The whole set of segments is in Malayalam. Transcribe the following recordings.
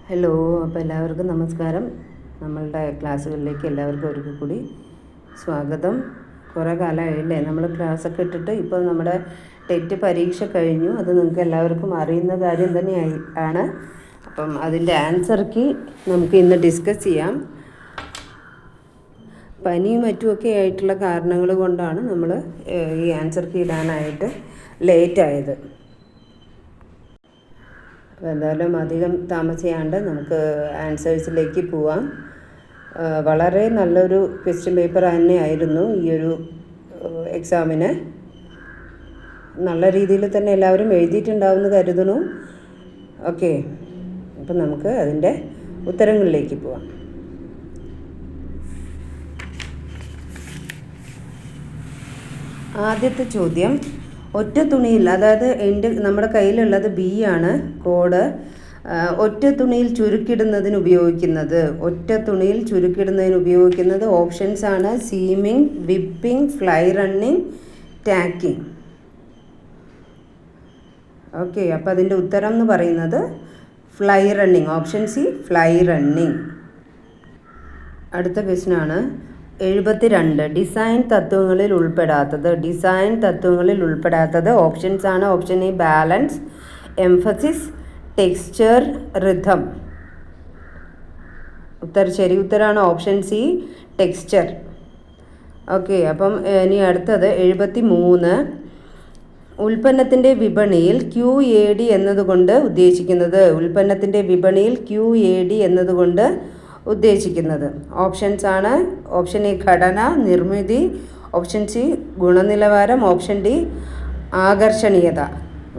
ഹലോ, അപ്പോൾ എല്ലാവർക്കും നമസ്കാരം. നമ്മളുടെ ക്ലാസ്സുകളിലേക്ക് എല്ലാവർക്കും ഒരിക്കൽ കൂടി സ്വാഗതം. കുറേ കാലമായില്ലേ നമ്മൾ ക്ലാസ്സൊക്കെ ഇട്ടിട്ട്. ഇപ്പോൾ നമ്മുടെ ടെറ്റ് പരീക്ഷ കഴിഞ്ഞു. അത് നിങ്ങൾക്ക് എല്ലാവർക്കും അറിയുന്ന കാര്യം ആണ്. അപ്പം അതിൻ്റെ ആൻസർ കീ നമുക്ക് ഇന്ന് ഡിസ്കസ് ചെയ്യാം. പനിയും മറ്റുമൊക്കെ ആയിട്ടുള്ള കാരണങ്ങൾ കൊണ്ടാണ് നമ്മൾ ഈ ആൻസർ കീ ഇടാനായിട്ട് ലേറ്റായത്. അപ്പോൾ എന്തായാലും അധികം താമസിയാണ്ട് നമുക്ക് ആൻസേഴ്സിലേക്ക് പോവാം. വളരെ നല്ലൊരു ക്വസ്റ്റ്യൻ പേപ്പർ തന്നെയായിരുന്നു ഈ ഒരു എക്സാമിന്. നല്ല രീതിയിൽ തന്നെ എല്ലാവരും എഴുതിയിട്ടുണ്ടാവുമെന്ന് കരുതുന്നു. ഓക്കെ, അപ്പം നമുക്ക് അതിൻ്റെ ഉത്തരങ്ങളിലേക്ക് പോവാം. ആദ്യത്തെ ചോദ്യം, ഒറ്റ തുണിയിൽ, അതായത് നമ്മുടെ കയ്യിലുള്ളത് ബി ആണ് കോഡ്. ഒറ്റ തുണിയിൽ ചുരുക്കിടുന്നതിന് ഉപയോഗിക്കുന്നത് ഓപ്ഷൻസ് ആണ് seaming, whipping, fly running, tacking. Okay, അപ്പോൾ അതിൻ്റെ ഉത്തരം എന്ന് പറയുന്നത് fly running, option C fly running. അടുത്ത ക്വസ്റ്റ്യനാണ് 72. ഡിസൈൻ തത്വങ്ങളിൽ ഉൾപ്പെടാത്തത് ഓപ്ഷൻസ് ആണ്. Option A balance, emphasis, texture, rhythm. ശരി ഉത്തരമാണ് ഓപ്ഷൻ സി ടെക്സ്ചർ. ഓക്കെ, അപ്പം ഇനി അടുത്തത് 73. ഉൽപ്പന്നത്തിൻ്റെ വിപണിയിൽ QAD എന്നതുകൊണ്ട് ഉദ്ദേശിക്കുന്നത് ഓപ്ഷൻസ് ആണ്. ഓപ്ഷൻ എ ഘടന, നിർമ്മിതി, ഓപ്ഷൻ സി ഗുണനിലവാരം, ഓപ്ഷൻ ഡി ആകർഷണീയത.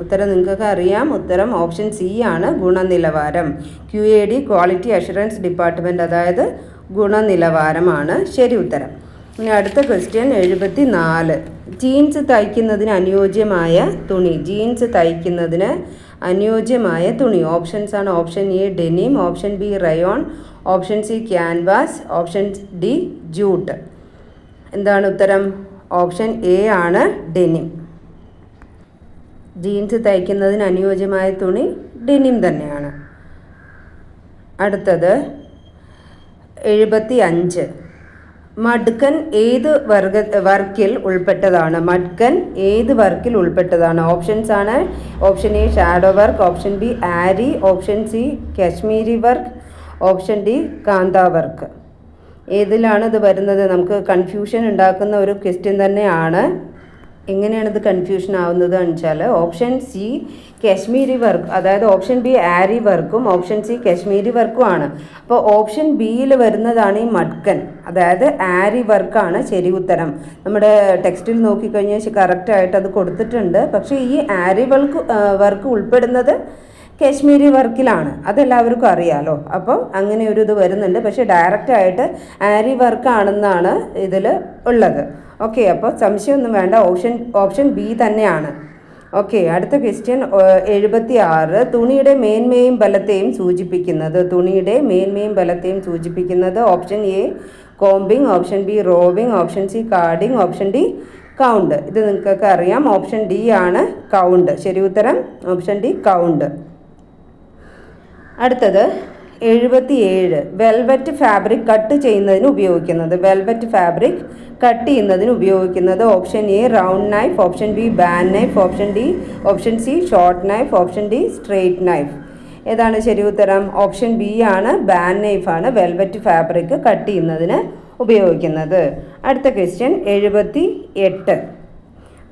ഉത്തരം നിങ്ങൾക്ക് അറിയാം. ഉത്തരം ഓപ്ഷൻ സി ആണ്, ഗുണനിലവാരം. QAD ക്വാളിറ്റി അഷുറൻസ് ഡിപ്പാർട്ട്മെൻറ്റ്, അതായത് ഗുണനിലവാരമാണ് ശരി ഉത്തരം. ഇനി അടുത്ത ക്വസ്റ്റ്യൻ 74. ജീൻസ് തയ്ക്കുന്നതിന് അനുയോജ്യമായ തുണി ഓപ്ഷൻസ് ആണ്. Option A denim, option B rayon, option C canvas, option D jute. എന്താണ് ഉത്തരം? ഓപ്ഷൻ എ ആണ് ഡെനിം. ജീൻസ് തയ്ക്കുന്നതിന് അനുയോജ്യമായ തുണി ഡെനിം തന്നെയാണ്. അടുത്തത് 75. മഡ്കൻ ഏത് വർക്കിൽ ഉൾപ്പെട്ടതാണ്? ഓപ്ഷൻസ് ആണ്. Option A shadow work, option B ary, option C Kashmiri work, option D kantha work. ഏതിലാണ് ഇത് വരുന്നത്? നമുക്ക് കൺഫ്യൂഷൻ ഉണ്ടാക്കുന്ന ഒരു ക്വസ്റ്റ്യൻ തന്നെയാണ്. എങ്ങനെയാണ് ഇത് കൺഫ്യൂഷൻ ആവുന്നത് എന്ന് വെച്ചാൽ, ഓപ്ഷൻ സി കാശ്മീരി വർക്ക്, അതായത് ഓപ്ഷൻ ബി ആരി വർക്കും ഓപ്ഷൻ സി കാശ്മീരി വർക്കും ആണ്. അപ്പോൾ ഓപ്ഷൻ ബിയിൽ വരുന്നതാണ് ഈ മഡ്കൻ, അതായത് ആരി വർക്കാണ് ശരി ഉത്തരം. നമ്മുടെ ടെക്സ്റ്റിൽ നോക്കിക്കഴിഞ്ഞാൽ കറക്റ്റായിട്ട് അത് കൊടുത്തിട്ടുണ്ട്. പക്ഷേ ഈ ആരി വർക്ക് ഉൾപ്പെടുന്നത് കാശ്മീരി വർക്കിലാണ്, അതെല്ലാവർക്കും അറിയാമല്ലോ. അപ്പോൾ അങ്ങനെ ഒരു ഇത് വരുന്നുണ്ട്. പക്ഷേ ഡയറക്റ്റായിട്ട് ആരി വർക്കാണെന്നാണ് ഇതിൽ ഉള്ളത്. ഓക്കെ, അപ്പോൾ സംശയമൊന്നും വേണ്ട, ഓപ്ഷൻ ബി തന്നെയാണ്. ഓക്കെ, അടുത്ത ക്വസ്റ്റ്യൻ 76. തുണിയുടെ മേന്മയും ബലത്തെയും സൂചിപ്പിക്കുന്നത് option A combing, option B roving, option C carding, option D count. ഇത് നിങ്ങൾക്കൊക്കെ അറിയാം, ഓപ്ഷൻ ഡി ആണ് കൗണ്ട്. ശരി ഉത്തരം ഓപ്ഷൻ ഡി കൗണ്ട്. അടുത്തത് 77. വെൽവെറ്റ് ഫാബ്രിക് കട്ട് ചെയ്യുന്നതിന് ഉപയോഗിക്കുന്നത് option A round knife, option B band knife, option C short knife, option D straight knife. ഏതാണ് ശരി ഉത്തരം? ഓപ്ഷൻ ബി ആണ്, ബാൻ നൈഫാണ് വെൽവെറ്റ് ഫാബ്രിക് കട്ട് ചെയ്യുന്നതിന് ഉപയോഗിക്കുന്നത്. അടുത്ത ക്വസ്റ്റ്യൻ 78.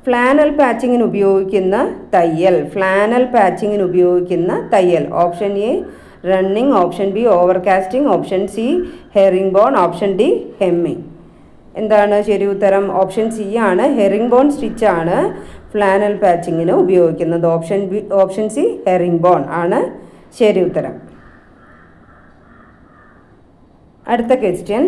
ഫ്ലാനൽ പാച്ചിങ്ങിന് ഉപയോഗിക്കുന്ന തയ്യൽ option A running, option B overcasting, option C herringbone, option D hemming. എന്താണ് ശരി ഉത്തരം? ഓപ്ഷൻ സി ആണ്, ഹെറിംഗ് ബോൺ സ്റ്റിച്ചാണ് ഫ്ലാനൽ പാച്ചിങ്ങിന് ഉപയോഗിക്കുന്നത്. ഓപ്ഷൻ സി ഹെറിംഗ് ബോൺ ആണ് ശരി ഉത്തരം. അടുത്ത ക്വസ്റ്റ്യൻ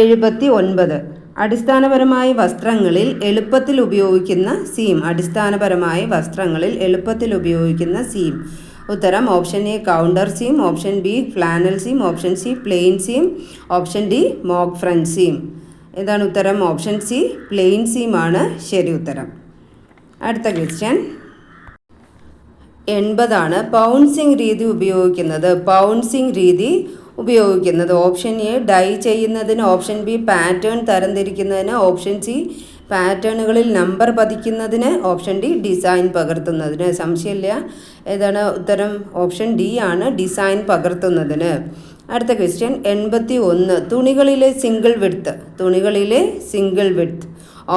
79. അടിസ്ഥാനപരമായ വസ്ത്രങ്ങളിൽ എളുപ്പത്തിൽ ഉപയോഗിക്കുന്ന സീം. ഉത്തരം option A counter seam, option B flannel seam, option C plain seam, option D mock front seam. ഏതാണ് ഉത്തരം? ഓപ്ഷൻ സി പ്ലെയിൻ സീം ആണ് ശരി ഉത്തരം. അടുത്ത ക്വസ്റ്റ്യൻ 80 പൗൺസിങ് രീതി ഉപയോഗിക്കുന്നത്. ഓപ്ഷൻ എ ഡൈ ചെയ്യുന്നതിന്, ഓപ്ഷൻ ബി പാറ്റേൺ തരംതിരിക്കുന്നതിന്, ഓപ്ഷൻ സി പാറ്റേണുകളിൽ നമ്പർ പതിക്കുന്നതിന്, ഓപ്ഷൻ ഡി ഡിസൈൻ പകർത്തുന്നതിന്. സംശയമില്ല, ഏതാണ് ഉത്തരം? ഓപ്ഷൻ ഡി ആണ്, ഡിസൈൻ പകർത്തുന്നതിന്. അടുത്ത ക്വസ്റ്റ്യൻ 81 തുണികളിലെ single width.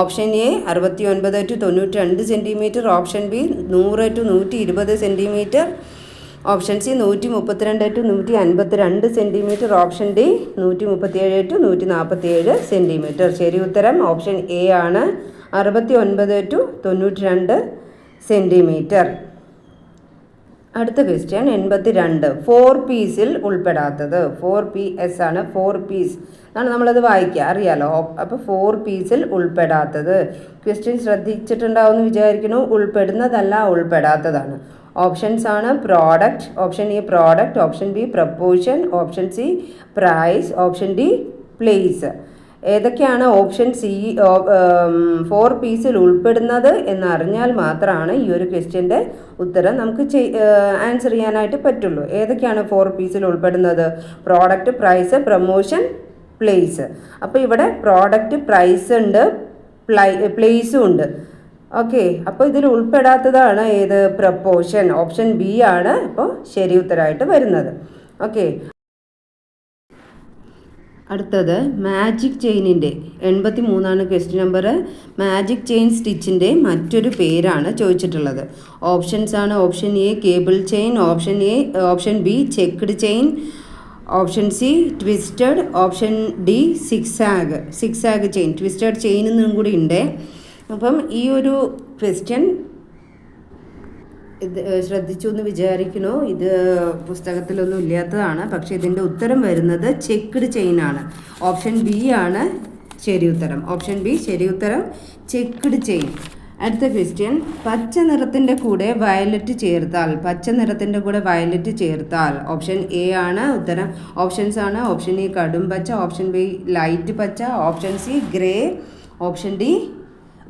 Option A 69 to 92 centimetre, option B 100 to 120 centimetre, option C 132 to 152 centimetre, option D 137 to 147 centimetre. ശരി ഉത്തരം ഓപ്ഷൻ എ ആണ്, 69 to 92 സെൻറ്റിമീറ്റർ. അടുത്ത ക്വസ്റ്റ്യൻ 82 4 പീസിൽ ഉൾപ്പെടാത്തത്. 4 PS ആണ്, 4 പീസ് ആണ് നമ്മളത് വായിക്കുക, അറിയാലോ. അപ്പോൾ 4 പീസിൽ ഉൾപ്പെടാത്തത്. ക്വസ്റ്റ്യൻ ശ്രദ്ധിച്ചിട്ടുണ്ടാവുമെന്ന് വിചാരിക്കുന്നു. ഉൾപ്പെടുന്നതല്ല, ഉൾപ്പെടാത്തതാണ്. ഓപ്ഷൻസ് ആണ് product, option A product, option B proportion, option C price, option D place. ഏതൊക്കെയാണ് ഓപ്ഷൻ സി 4 പീസിൽ ഉൾപ്പെടുന്നത് എന്നറിഞ്ഞാൽ മാത്രമാണ് ഈ ഒരു ക്വസ്റ്റ്യൻ്റെ ഉത്തരം നമുക്ക് ആൻസർ ചെയ്യാനായിട്ട് പറ്റുള്ളൂ. ഏതൊക്കെയാണ് 4 പീസിൽ ഉൾപ്പെടുന്നത്? Product, price, promotion, place. അപ്പോൾ ഇവിടെ പ്രോഡക്റ്റ്, പ്രൈസ് ഉണ്ട്, പ്ലേസും ഉണ്ട്. ഓക്കെ, അപ്പോൾ ഇതിൽ ഉൾപ്പെടാത്തതാണ് ഏത്? പ്രപ്പോർഷൻ. ഓപ്ഷൻ ബി ആണ് ഇപ്പോൾ ശരി ഉത്തരമായിട്ട് വരുന്നത്. ഓക്കെ, അടുത്തത് മാജിക് ചെയിനിൻ്റെ 83 ക്വസ്റ്റ്യൻ നമ്പർ. മാജിക് ചെയിൻ സ്റ്റിച്ചിൻ്റെ മറ്റൊരു പേരാണ് ചോദിച്ചിട്ടുള്ളത്. ഓപ്ഷൻസ് ആണ് option A cable chain, option B checked chain, option C twisted, option D zigzag chain. Twisted chain എന്നും കൂടി ഉണ്ട്. അപ്പം ഈ ഒരു ക്വസ്റ്റ്യൻ ഇത് ശ്രദ്ധിച്ചു എന്ന് വിചാരിക്കുന്നു. ഇത് പുസ്തകത്തിലൊന്നും ഇല്ലാത്തതാണ്, പക്ഷേ ഇതിൻ്റെ ഉത്തരം വരുന്നത് ചെക്ക്ഡ് ചെയിനാണ്. ഓപ്ഷൻ ബി ആണ് ശരി ഉത്തരം. ഓപ്ഷൻ ബി ശരി ഉത്തരം, ചെക്ക്ഡ് ചെയിൻ. അടുത്ത ക്വസ്റ്റ്യൻ പച്ച നിറത്തിൻ്റെ കൂടെ വയലറ്റ് ചേർത്താൽ. ഓപ്ഷൻ എ ആണ് ഉത്തരം. ഓപ്ഷൻസ് ആണ് ഓപ്ഷൻ എ കടും പച്ച, ഓപ്ഷൻ ബി ലൈറ്റ് പച്ച, option C grey, option D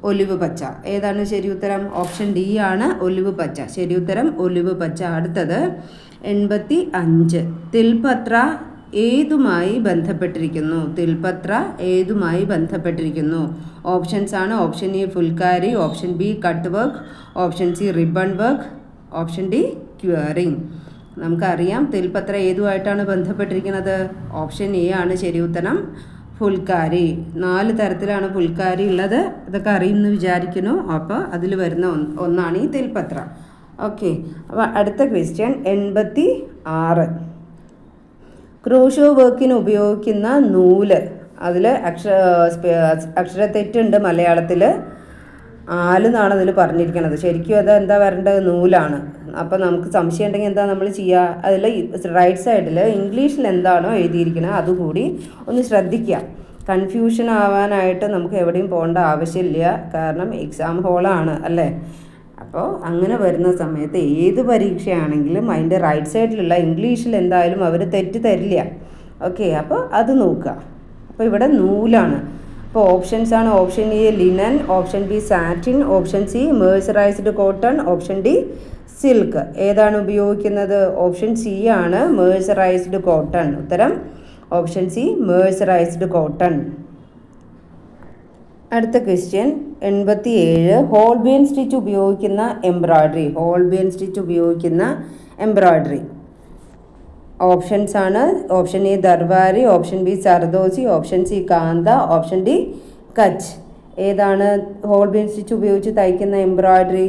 olive പച്ച. ഏതാണ് ശരി ഉത്തരം? ഓപ്ഷൻ ഡി ആണ് ഒലിവ് പച്ച. ശരി ഉത്തരം ഒലിവ് പച്ച. അടുത്തത് 85 തിൽപത്ര ഏതുമായി ബന്ധപ്പെട്ടിരിക്കുന്നു? ഓപ്ഷൻസ് ആണ് option A phulkari, option B cut work, option C ribbon work, option D curing. നമുക്കറിയാം തിൽപത്ര ഏതുമായിട്ടാണ് ബന്ധപ്പെട്ടിരിക്കുന്നത്. ഓപ്ഷൻ എ ആണ് ശരി ഉത്തരം, ഫുൽക്കാരി. 4 തരത്തിലാണ് ഫുൽക്കാരി ഉള്ളത്, ഇതൊക്കെ അറിയുമെന്ന് വിചാരിക്കുന്നു. അപ്പോൾ അതിൽ വരുന്ന ഒന്നാണ് ഈ തിൽപത്ര. ഓക്കെ, അപ്പോൾ അടുത്ത ക്വസ്റ്റ്യൻ 86 ക്രോഷോ വർക്കിന് ഉപയോഗിക്കുന്ന നൂല്. അതിൽ അക്ഷരത്തെറ്റുണ്ട്. മലയാളത്തിൽ ആലെന്നാണ് അതിൽ പറഞ്ഞിരിക്കുന്നത്. ശരിക്കും അത് എന്താ വരേണ്ടത്? നൂലാണ്. അപ്പോൾ നമുക്ക് സംശയം ഉണ്ടെങ്കിൽ എന്താ നമ്മൾ ചെയ്യുക? അതിൽ റൈറ്റ് സൈഡിൽ ഇംഗ്ലീഷിൽ എന്താണോ എഴുതിയിരിക്കുന്നത് അതുകൂടി ഒന്ന് ശ്രദ്ധിക്കുക. കൺഫ്യൂഷൻ ആവാനായിട്ട് നമുക്ക് എവിടെയും പോകേണ്ട ആവശ്യമില്ല, കാരണം എക്സാം ഹോളാണ് അല്ലേ. അപ്പോൾ അങ്ങനെ വരുന്ന സമയത്ത് ഏത് പരീക്ഷയാണെങ്കിലും അതിൻ്റെ റൈറ്റ് സൈഡിലുള്ള ഇംഗ്ലീഷിൽ എന്തായാലും അവർ തെറ്റ് തരില്ല. ഓക്കെ, അപ്പോൾ അത് നോക്കുക. അപ്പോൾ ഇവിടെ നൂലാണ്. അപ്പോൾ ഓപ്ഷൻസ് ആണ് option A linen, option B satin, option C mercerised cotton, option D silk. ഏതാണ് ഉപയോഗിക്കുന്നത്? ഓപ്ഷൻ സി ആണ് മേഴ്സറൈസ്ഡ് കോട്ടൺ. ഉത്തരം ഓപ്ഷൻ സി മേഴ്സറൈസ്ഡ് കോട്ടൺ. അടുത്ത ക്വസ്റ്റ്യൻ 87 ഹോൾ ബീൻ സ്റ്റിച്ച് ഉപയോഗിക്കുന്ന എംബ്രോയ്ഡറി. ഓപ്ഷൻസ് ആണ് option A Dharwari, option B zardozi, option C kantha, option D Kutch. ഏതാണ് ഹോൾ ബീൻ സ്റ്റിച്ച് ഉപയോഗിച്ച് തയ്ക്കുന്ന എംബ്രോയ്ഡറി?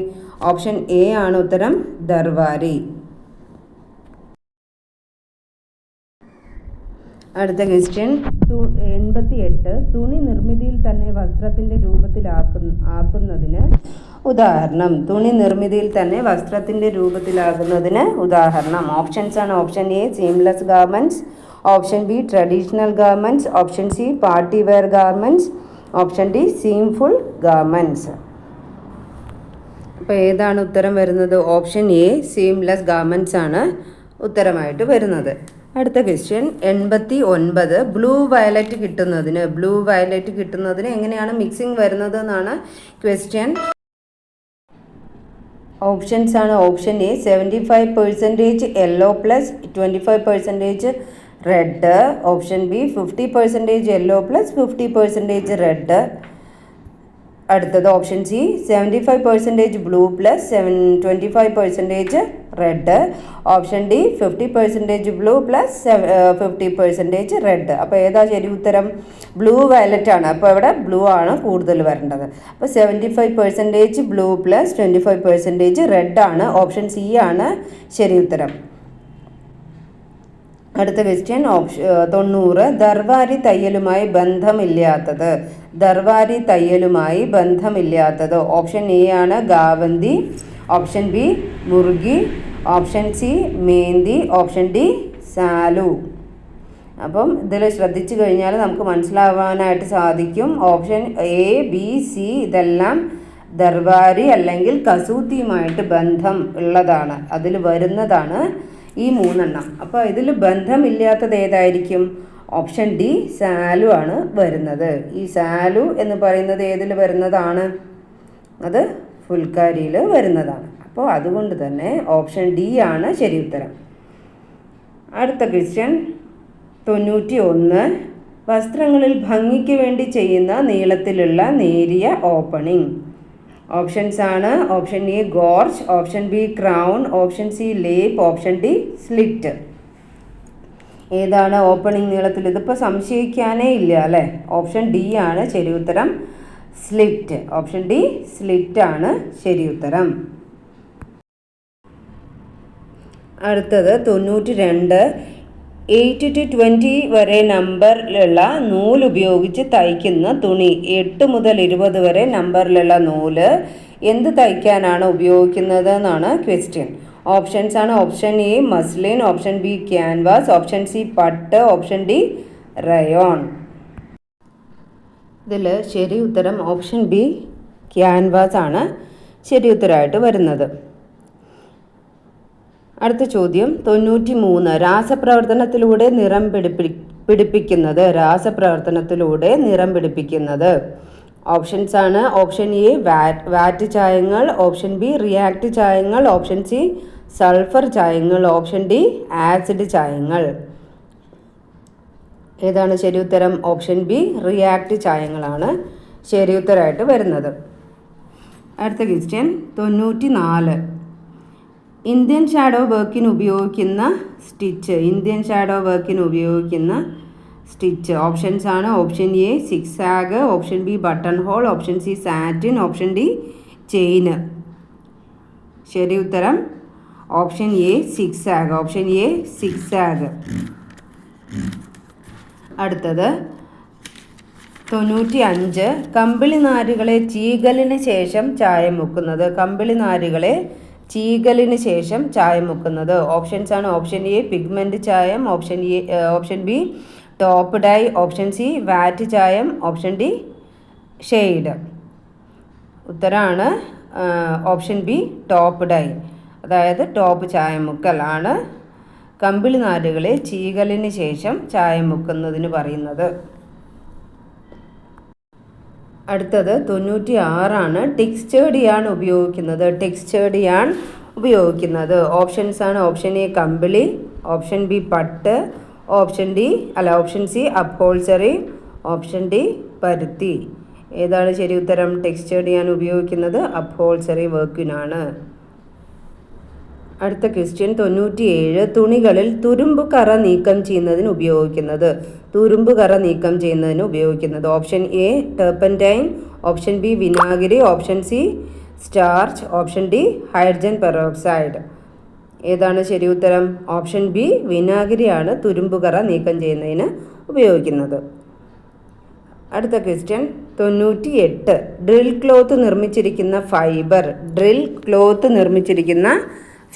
ഓപ്ഷൻ എ ആണ് ഉത്തരം, ദർവാരി. അടുത്ത ക്വസ്റ്റ്യൻ 88 തുണി നിർമ്മിതിയിൽ തന്നെ വസ്ത്രത്തിൻ്റെ രൂപത്തിലാക്കുന്നതിന് ഉദാഹരണം. ഓപ്ഷൻസ് ആണ് option A seamless garments, option B traditional garments, option C party wear garments, option D seamful garments. അപ്പോൾ ഏതാണ് ഉത്തരം വരുന്നത്? ഓപ്ഷൻ എ സീംലെസ് ഗാർമെൻറ്റ്സ് ആണ് ഉത്തരമായിട്ട് വരുന്നത്. അടുത്ത ക്വസ്റ്റ്യൻ 89 ബ്ലൂ വയലറ്റ് കിട്ടുന്നതിന് എങ്ങനെയാണ് മിക്സിംഗ് വരുന്നത് എന്നാണ് ക്വസ്റ്റ്യൻ. ഓപ്ഷൻസ് ആണ് option A 75% yellow plus 25% red, option B 50% yellow plus 50% red. അടുത്തത് option C 75% blue plus 25% red, option D 50% blue plus 50% red. അപ്പോൾ ഏതാ ശരി ഉത്തരം? ബ്ലൂ വയലറ്റ് ആണ്. അപ്പോൾ ഇവിടെ ബ്ലൂ ആണ് കൂടുതൽ വരേണ്ടത്. അപ്പോൾ 75% ബ്ലൂ പ്ലസ് 25% റെഡ് ആണ്. ഓപ്ഷൻ സി ആണ് ശരി ഉത്തരം. അടുത്ത ക്വസ്റ്റ്യൻ 90. ദർവാരി തയ്യലുമായി ബന്ധമില്ലാത്തത്. ദർവാരി തയ്യലുമായി ബന്ധമില്ലാത്തത്. ഓപ്ഷൻ എ ആണ് Gavanthi, option B Murgi, option C Menthi, option D സാലു. അപ്പം ഇതിൽ ശ്രദ്ധിച്ചു കഴിഞ്ഞാൽ നമുക്ക് മനസ്സിലാവാനായിട്ട് സാധിക്കും. ഓപ്ഷൻ എ ബി സി ഇതെല്ലാം ദർവാരി അല്ലെങ്കിൽ കസൂത്തിയുമായിട്ട് ബന്ധം ഉള്ളതാണ്, അതിൽ വരുന്നതാണ് ഈ മൂന്നെണ്ണം. അപ്പോൾ ഇതിൽ ബന്ധമില്ലാത്തത് ഏതായിരിക്കും? ഓപ്ഷൻ ഡി സാലു ആണ് വരുന്നത്. ഈ സാലു എന്ന് പറയുന്നത് ഏതിൽ വരുന്നതാണ്? അത് ഫുൽക്കാരിയിൽ വരുന്നതാണ്. അപ്പോൾ അതുകൊണ്ട് തന്നെ ഓപ്ഷൻ ഡി ആണ് ശരി ഉത്തരം. അടുത്ത ക്വസ്റ്റ്യൻ 91. വസ്ത്രങ്ങളിൽ ഭംഗിക്ക് വേണ്ടി ചെയ്യുന്ന നീളത്തിലുള്ള നേരിയ ഓപ്പണിംഗ്. ഓപ്ഷൻസ് ആണ് option A gorge, option B crown, option C lap, option D slit. ഏതാണ് ഓപ്പണിംഗ് നീളത്തിൽ? ഇതിപ്പോൾ സംശയിക്കാനേ ഇല്ല അല്ലേ? ഓപ്ഷൻ ഡി ആണ് ശരി ഉത്തരം, സ്ലിറ്റ്. ഓപ്ഷൻ ഡി സ്ലിറ്റ് ആണ് ശരി ഉത്തരം. അടുത്തത് 92. 8 to 20 വരെ നമ്പറിലുള്ള നൂലുപയോഗിച്ച് തയ്ക്കുന്ന തുണി. 8 മുതൽ 20 വരെ നമ്പറിലുള്ള നൂല് എന്ത് തയ്ക്കാനാണ് ഉപയോഗിക്കുന്നത് എന്നാണ് ക്വസ്റ്റ്യൻ. ഓപ്ഷൻസ് ആണ് option A muslin, option B canvas, option C പട്ട്, ഓപ്ഷൻ ഡി റയോൺ. ഇതിൽ ശരി ഉത്തരം ഓപ്ഷൻ ബി ക്യാൻവാസ് ആണ് ശരി ഉത്തരമായിട്ട് വരുന്നത്. അടുത്ത ചോദ്യം 93. രാസപ്രവർത്തനത്തിലൂടെ നിറം പിടിപ്പിക്കുന്നത്. രാസപ്രവർത്തനത്തിലൂടെ നിറം പിടിപ്പിക്കുന്നത്. ഓപ്ഷൻസ് ആണ് ഓപ്ഷൻ എ വാറ്റ് ചായങ്ങൾ, ഓപ്ഷൻ ബി റിയാക്ട് ചായങ്ങൾ, ഓപ്ഷൻ സി സൾഫർ ചായങ്ങൾ, ഓപ്ഷൻ ഡി ആസിഡ് ചായങ്ങൾ. ഏതാണ് ശരി ഉത്തരം? ഓപ്ഷൻ ബി റിയാക്ട് ചായങ്ങളാണ് ശരി ഉത്തരമായിട്ട് വരുന്നത്. അടുത്ത ക്വസ്റ്റ്യൻ 94. ഇന്ത്യൻ ഷാഡോ വർക്കിന് ഉപയോഗിക്കുന്ന സ്റ്റിച്ച്. ഇന്ത്യൻ ഷാഡോ വർക്കിന് ഉപയോഗിക്കുന്ന സ്റ്റിച്ച്. ഓപ്ഷൻസ് ആണ് option A zigzag, option B button hole, option C satin, option D chain. ശരി ഉത്തരം option A zigzag. Option A zigzag. അടുത്തത് 95. കമ്പിളി നാരുകളെ ചീകലിന് ശേഷം ചായം മുക്കുന്നത്. കമ്പിളി നാരുകളെ ചീകലിന് ശേഷം ചായം മുക്കുന്നത്. ഓപ്ഷൻസ് ആണ് ഓപ്ഷൻ എ പിഗ്മെൻറ്റ് ചായം, option B top dye, option C vat ചായം, ഓപ്ഷൻ ഡി ഷെയ്ഡ്. ഉത്തരമാണ് ഓപ്ഷൻ ബി ടോപ്പ് ഡൈ, അതായത് ടോപ്പ് ചായം മുക്കലാണ് കമ്പിളി നാരുകളെ ചീകലിന് ശേഷം ചായം മുക്കുന്നതിന് പറയുന്നത്. അടുത്തത് 96. ടെക്സ്റ്റേർഡ് യാൺ ഉപയോഗിക്കുന്നത്. ടെക്സ്റ്റേർഡ് യാൺ ഉപയോഗിക്കുന്നത്. ഓപ്ഷൻസ് ആണ് ഓപ്ഷൻ എ കമ്പിളി, ഓപ്ഷൻ ബി പട്ട്, ഓപ്ഷൻ സി അപ്ഹോൾസറി, ഓപ്ഷൻ ഡി പരുത്തി. ഏതാണ് ശരി ഉത്തരം? ടെക്സ്റ്റേർഡ് യാൺ ഉപയോഗിക്കുന്നത് അപ്ഹോൾസറി വർക്കിനാണ്. അടുത്ത ക്വസ്റ്റ്യൻ 97. തുണികളിൽ തുരുമ്പ് കറ നീക്കം ചെയ്യുന്നതിന് ഉപയോഗിക്കുന്നത്. തുരുമ്പ് കറ നീക്കം ചെയ്യുന്നതിന് ഉപയോഗിക്കുന്നത്. Option A turpentine, option B വിനാഗിരി, option C starch, option D hydrogen peroxide. ഏതാണ് ശരി ഉത്തരം? ഓപ്ഷൻ ബി വിനാഗിരിയാണ് തുരുമ്പ് കറ നീക്കം ചെയ്യുന്നതിന് ഉപയോഗിക്കുന്നത്. അടുത്ത ക്വസ്റ്റ്യൻ 98. ഡ്രിൽ ക്ലോത്ത് നിർമ്മിച്ചിരിക്കുന്ന ഫൈബർ. ഡ്രിൽ ക്ലോത്ത് നിർമ്മിച്ചിരിക്കുന്ന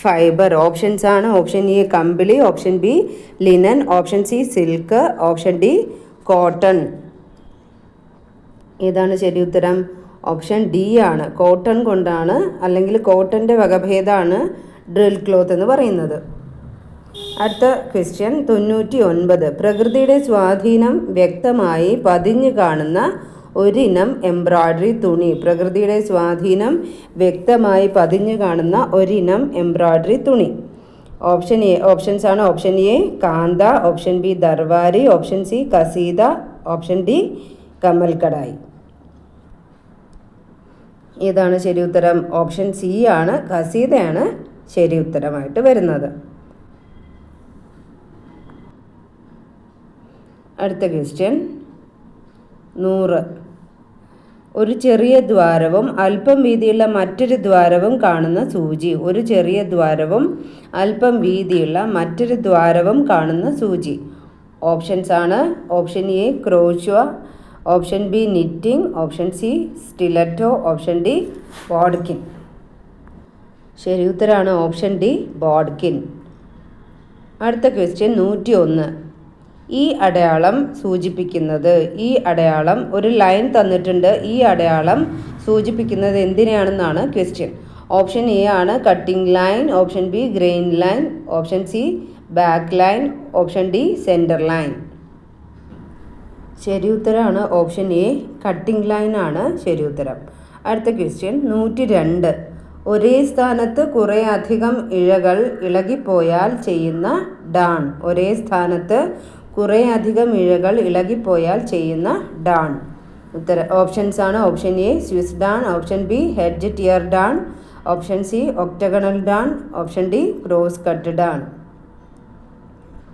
ഫൈബർ. ഓപ്ഷൻസ് ആണ് ഓപ്ഷൻ എ കമ്പിളി, option B linen, option C silk, option D cotton. ഏതാണ് ശരി ഉത്തരം? ഓപ്ഷൻ ഡി ആണ്. കോട്ടൺ കൊണ്ടാണ് അല്ലെങ്കിൽ കോട്ടൻ്റെ വകഭേദമാണ് ഡ്രിൽ ക്ലോത്ത് എന്ന് പറയുന്നത്. അടുത്ത ക്വസ്റ്റ്യൻ 99. പ്രകൃതിയുടെ സ്വാധീനം വ്യക്തമായി പതിഞ്ഞു കാണുന്ന ഒരിനം എംബ്രോയ്ഡറി തുണി. പ്രകൃതിയുടെ സ്വാധീനം വ്യക്തമായി പതിഞ്ഞു കാണുന്ന ഒരിനം എംബ്രോയ്ഡറി തുണി. ഓപ്ഷൻസ് ആണ് option A Kantha, option B Darwari, option C Kashida, option D Kamal Kadhai. ഏതാണ് ശരി ഉത്തരം? ഓപ്ഷൻ സി ആണ്, കസീദയാണ് ശരി ഉത്തരമായിട്ട് വരുന്നത്. അടുത്ത ക്വസ്റ്റ്യൻ 100. ഒരു ചെറിയ ദ്വാരവും അല്പം വീതിയുള്ള മറ്റൊരു ദ്വാരവും കാണുന്ന സൂചി. ഒരു ചെറിയ ദ്വാരവും അല്പം വീതിയുള്ള മറ്റൊരു ദ്വാരവും കാണുന്ന സൂചി. ഓപ്ഷൻസ് ആണ് option A crochet, option B knitting, option C stiletto, option D bodkin. ശരി ഉത്തരമാണ് ഓപ്ഷൻ ഡി ബോഡ്കിൻ. അടുത്ത ക്വസ്റ്റ്യൻ 101. ഈ അടയാളം സൂചിപ്പിക്കുന്നത്, ഈ അടയാളം ഒരു ലൈൻ തന്നിട്ടുണ്ട്, ഈ അടയാളം സൂചിപ്പിക്കുന്നത് എന്തിനാണെന്നാണ് ക്വസ്റ്റ്യൻ. ഓപ്ഷൻ എ ആണ് cutting line, option B grain line, option C back line, option D centre line. ശരി ഉത്തരമാണ് ഓപ്ഷൻ എ കട്ടിംഗ് ലൈൻ ആണ് ശരി ഉത്തരം. അടുത്ത ക്വസ്റ്റ്യൻ 102. ഒരേ സ്ഥാനത്ത് കുറേ അധികം ഇഴകൾ ഇളകിപ്പോയാൽ ചെയ്യുന്ന ഡാൺ. ഒരേ സ്ഥാനത്ത് കുറേ അധികം ഇഴകൾ ഇളകിപ്പോയാൽ ചെയ്യുന്ന ഡാൺ. ഓപ്ഷൻസ് ആണ് option A Swiss damn, option B hedge tear damn, option C octagonal damn, option D cross cut damn.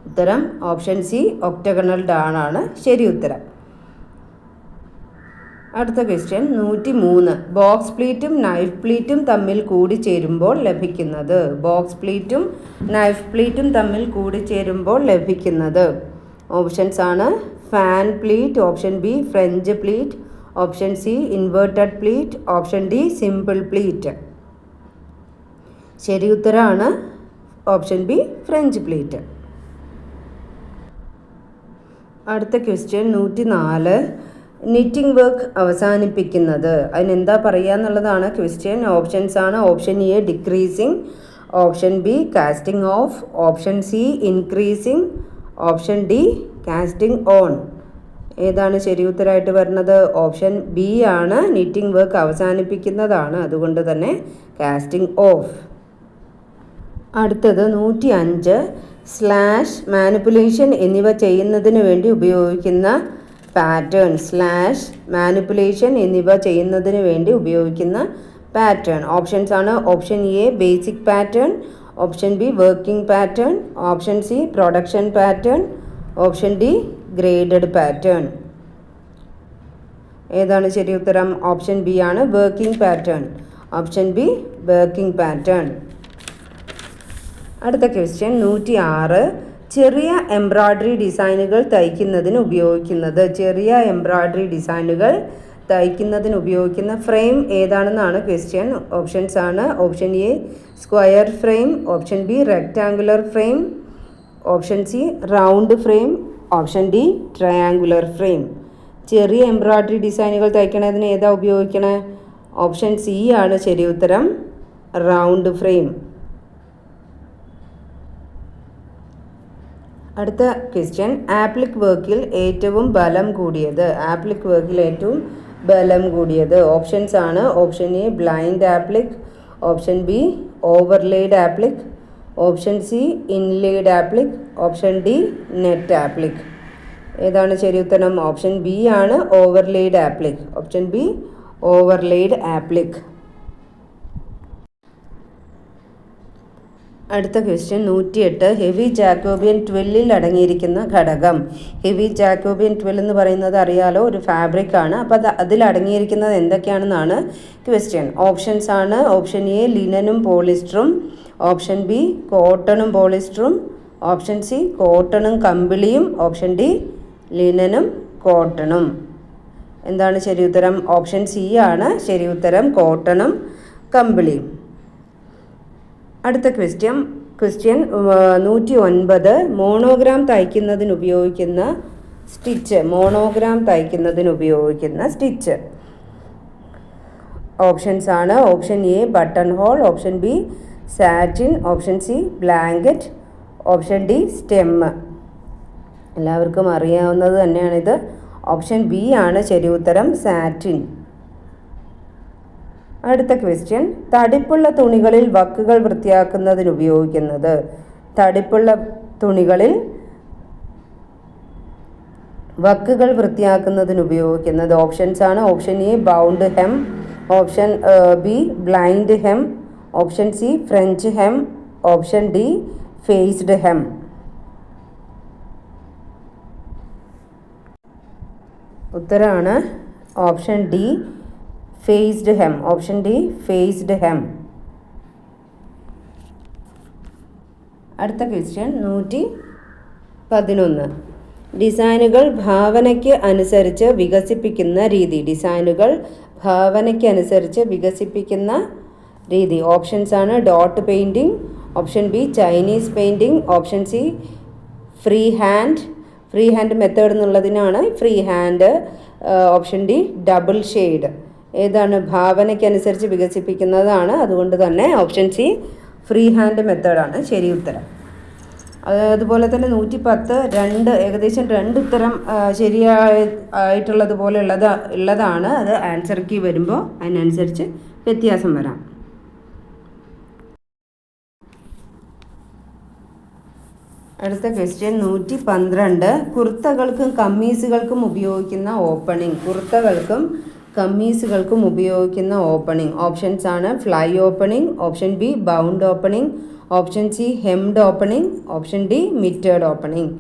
ഉത്തരം ഓപ്ഷൻ സി ഒക്ടഗണൽ ഡാൺ ആണ് ശരി ഉത്തരം. അടുത്ത ക്വസ്റ്റ്യൻ 103. ബോക്സ് പ്ലീറ്റും നൈഫ് പ്ലീറ്റും തമ്മിൽ കൂടിച്ചേരുമ്പോൾ ലഭിക്കുന്നത്. ബോക്സ് പ്ലീറ്റും നൈഫ് പ്ലീറ്റും തമ്മിൽ കൂടിച്ചേരുമ്പോൾ ലഭിക്കുന്നത്. ഓപ്ഷൻസ് ആണ് fan pleat, option B French pleat, option C inverted pleat, option D simple pleat. ശരി ഉത്തരമാണ് ഓപ്ഷൻ ബി ഫ്രഞ്ച് പ്ലീറ്റ്. അടുത്ത ക്വസ്റ്റ്യൻ 104. നിറ്റിംഗ് വർക്ക് അവസാനിപ്പിക്കുന്നത്. അതിനെന്താ പറയുക എന്നുള്ളതാണ് ക്വസ്റ്റ്യൻ. ഓപ്ഷൻസ് ആണ് option A decreasing, option B casting of, option C increasing, option D casting on. ഏതാണ് ശരി ഉത്തരമായിട്ട് വരുന്നത്? ഓപ്ഷൻ ബി ആണ്, നിറ്റിംഗ് വർക്ക് അവസാനിപ്പിക്കുന്നതാണ്, അതുകൊണ്ട് തന്നെ കാസ്റ്റിംഗ് ഓഫ്. അടുത്തത് 105. സ്ലാഷ് മാനിപ്പുലേഷൻ എന്നിവ ചെയ്യുന്നതിന് വേണ്ടി ഉപയോഗിക്കുന്ന പാറ്റേൺ. സ്ലാഷ് മാനിപ്പുലേഷൻ എന്നിവ ചെയ്യുന്നതിന് വേണ്ടി ഉപയോഗിക്കുന്ന പാറ്റേൺ. ഓപ്ഷൻസ് ആണ് option A basic pattern, option be working pattern, option C production pattern, option D graded pattern. ഏതാണ് ശരി ഉത്തരം? ഓപ്ഷൻ ബി ആണ് working pattern. Option be working pattern. അടുത്ത ക്വസ്റ്റ്യൻ 106. ചെറിയ എംബ്രോയ്ഡറി ഡിസൈനുകൾ തയ്ക്കുന്നതിന് ഉപയോഗിക്കുന്നത്. ചെറിയ എംബ്രോയ്ഡറി ഡിസൈനുകൾ തയ്ക്കുന്നതിന് ഉപയോഗിക്കുന്ന ഫ്രെയിം ഏതാണെന്നാണ് ക്വസ്റ്റ്യൻ. ഓപ്ഷൻസ് ആണ് option A square frame, option B rectangular frame, option C round frame, option D triangular frame. ചെറിയ എംബ്രോയ്ഡറി ഡിസൈനുകൾ തയ്ക്കുന്നതിന് ഏതാ ഉപയോഗിക്കണേ? ഓപ്ഷൻ സി ആണ് ശരി ഉത്തരം, റൗണ്ട് ഫ്രെയിം. അടുത്ത ക്വസ്റ്റ്യൻ ആപ്ലിക് വർക്കിൽ ഏറ്റവും ബലം കൂടിയത്. ആപ്ലിക് വർക്കിൽ ഏറ്റവും ബലം കൂടിയത്. ഓപ്ഷൻസ് ആണ് option A blind applique, option B overlaid applique, option C inlaid applique, option D net applique. ഏതാണ് ശരി ഉത്തരം? ഓപ്ഷൻ ബി ആണ് overlaid applique. Option B overlaid applique. അടുത്ത ക്വസ്റ്റ്യൻ 108. ഹെവി ജാക്കോബിയൻ ട്വില്ലിൽ അടങ്ങിയിരിക്കുന്ന ഘടകം. ഹെവി ജാക്കോബിയൻ ട്വിൽ എന്ന് പറയുന്നത് അറിയാലോ, ഒരു ഫാബ്രിക് ആണ്. അപ്പോൾ അതിൽ അടങ്ങിയിരിക്കുന്നത് എന്തൊക്കെയാണെന്നാണ് ക്വസ്റ്റ്യൻ. ഓപ്ഷൻസ് ആണ് ഓപ്ഷൻ എ ലിനനും പോളിസ്റ്ററും, ഓപ്ഷൻ ബി കോട്ടണും പോളിസ്റ്ററും, ഓപ്ഷൻ സി കോട്ടണും കമ്പിളിയും, ഓപ്ഷൻ ഡി ലിനനും കോട്ടണും. എന്താണ് ശരി ഉത്തരം? ഓപ്ഷൻ സി ആണ് ശരി ഉത്തരം, കോട്ടണും കമ്പിളിയും. അടുത്ത ക്വസ്റ്റ്യൻ 109. മോണോഗ്രാം തയ്ക്കുന്നതിന് ഉപയോഗിക്കുന്ന സ്റ്റിച്ച്. മോണോഗ്രാം തയ്ക്കുന്നതിന് ഉപയോഗിക്കുന്ന സ്റ്റിച്ച്. ഓപ്ഷൻസ് ആണ് option A button hole, option B satin, option C blanket, option D stem. എല്ലാവർക്കും അറിയാവുന്നത് തന്നെയാണിത്. ഓപ്ഷൻ ബി ആണ് ശരി ഉത്തരം, സാറ്റിൻ. അടുത്ത ക്വസ്റ്റ്യൻ, തടിപ്പുള്ള തുണികളിൽ വക്കുകൾ വൃത്തിയാക്കുന്നതിന് ഉപയോഗിക്കുന്നത്. തടിപ്പുള്ള തുണികളിൽ വക്കുകൾ വൃത്തിയാക്കുന്നതിന് ഉപയോഗിക്കുന്നത് ഓപ്ഷൻസ് ആണ്. Option A bound hem, option B blind hem, option C French hem, option D faced hem. ഉത്തരമാണ് option D faced hem. Option D faced hem. അടുത്ത ക്വസ്റ്റ്യൻ 111. ഡിസൈനുകൾ ഭാവനയ്ക്ക് അനുസരിച്ച് വികസിപ്പിക്കുന്ന രീതി. ഡിസൈനുകൾ ഭാവനയ്ക്ക് അനുസരിച്ച് വികസിപ്പിക്കുന്ന രീതി ഓപ്ഷൻസ് ആണ്. Dot painting, option B Chinese painting, option C free hand method എന്നുള്ളതിനാണ് free hand, option D double shade. ഏതാണ്? ഭാവനയ്ക്കനുസരിച്ച് വികസിപ്പിക്കുന്നതാണ്. അതുകൊണ്ട് തന്നെ ഓപ്ഷൻ സി ഫ്രീ ഹാൻഡ് മെത്തേഡാണ് ശരി ഉത്തരം. അതുപോലെ തന്നെ 110 ഏകദേശം 2 ഉത്തരം ശരിയായിട്ടുള്ളതുപോലെ ഉള്ളതാണ്. അത് ആൻസർ കീ വരുമ്പോൾ അതിനനുസരിച്ച് വ്യത്യാസം വരാം. അടുത്ത ക്വസ്റ്റ്യൻ 112. കുർത്തകൾക്കും കമ്മീസുകൾക്കും ഉപയോഗിക്കുന്ന ഓപ്പണിംഗ്. കുർത്തകൾക്കും കമ്മീസുകൾക്കും ഉപയോഗിക്കുന്ന ഓപ്പണിംഗ് ഓപ്ഷൻസ് ആണ്. Fly opening, option B bound opening, option C hemmed opening, option D mitred opening.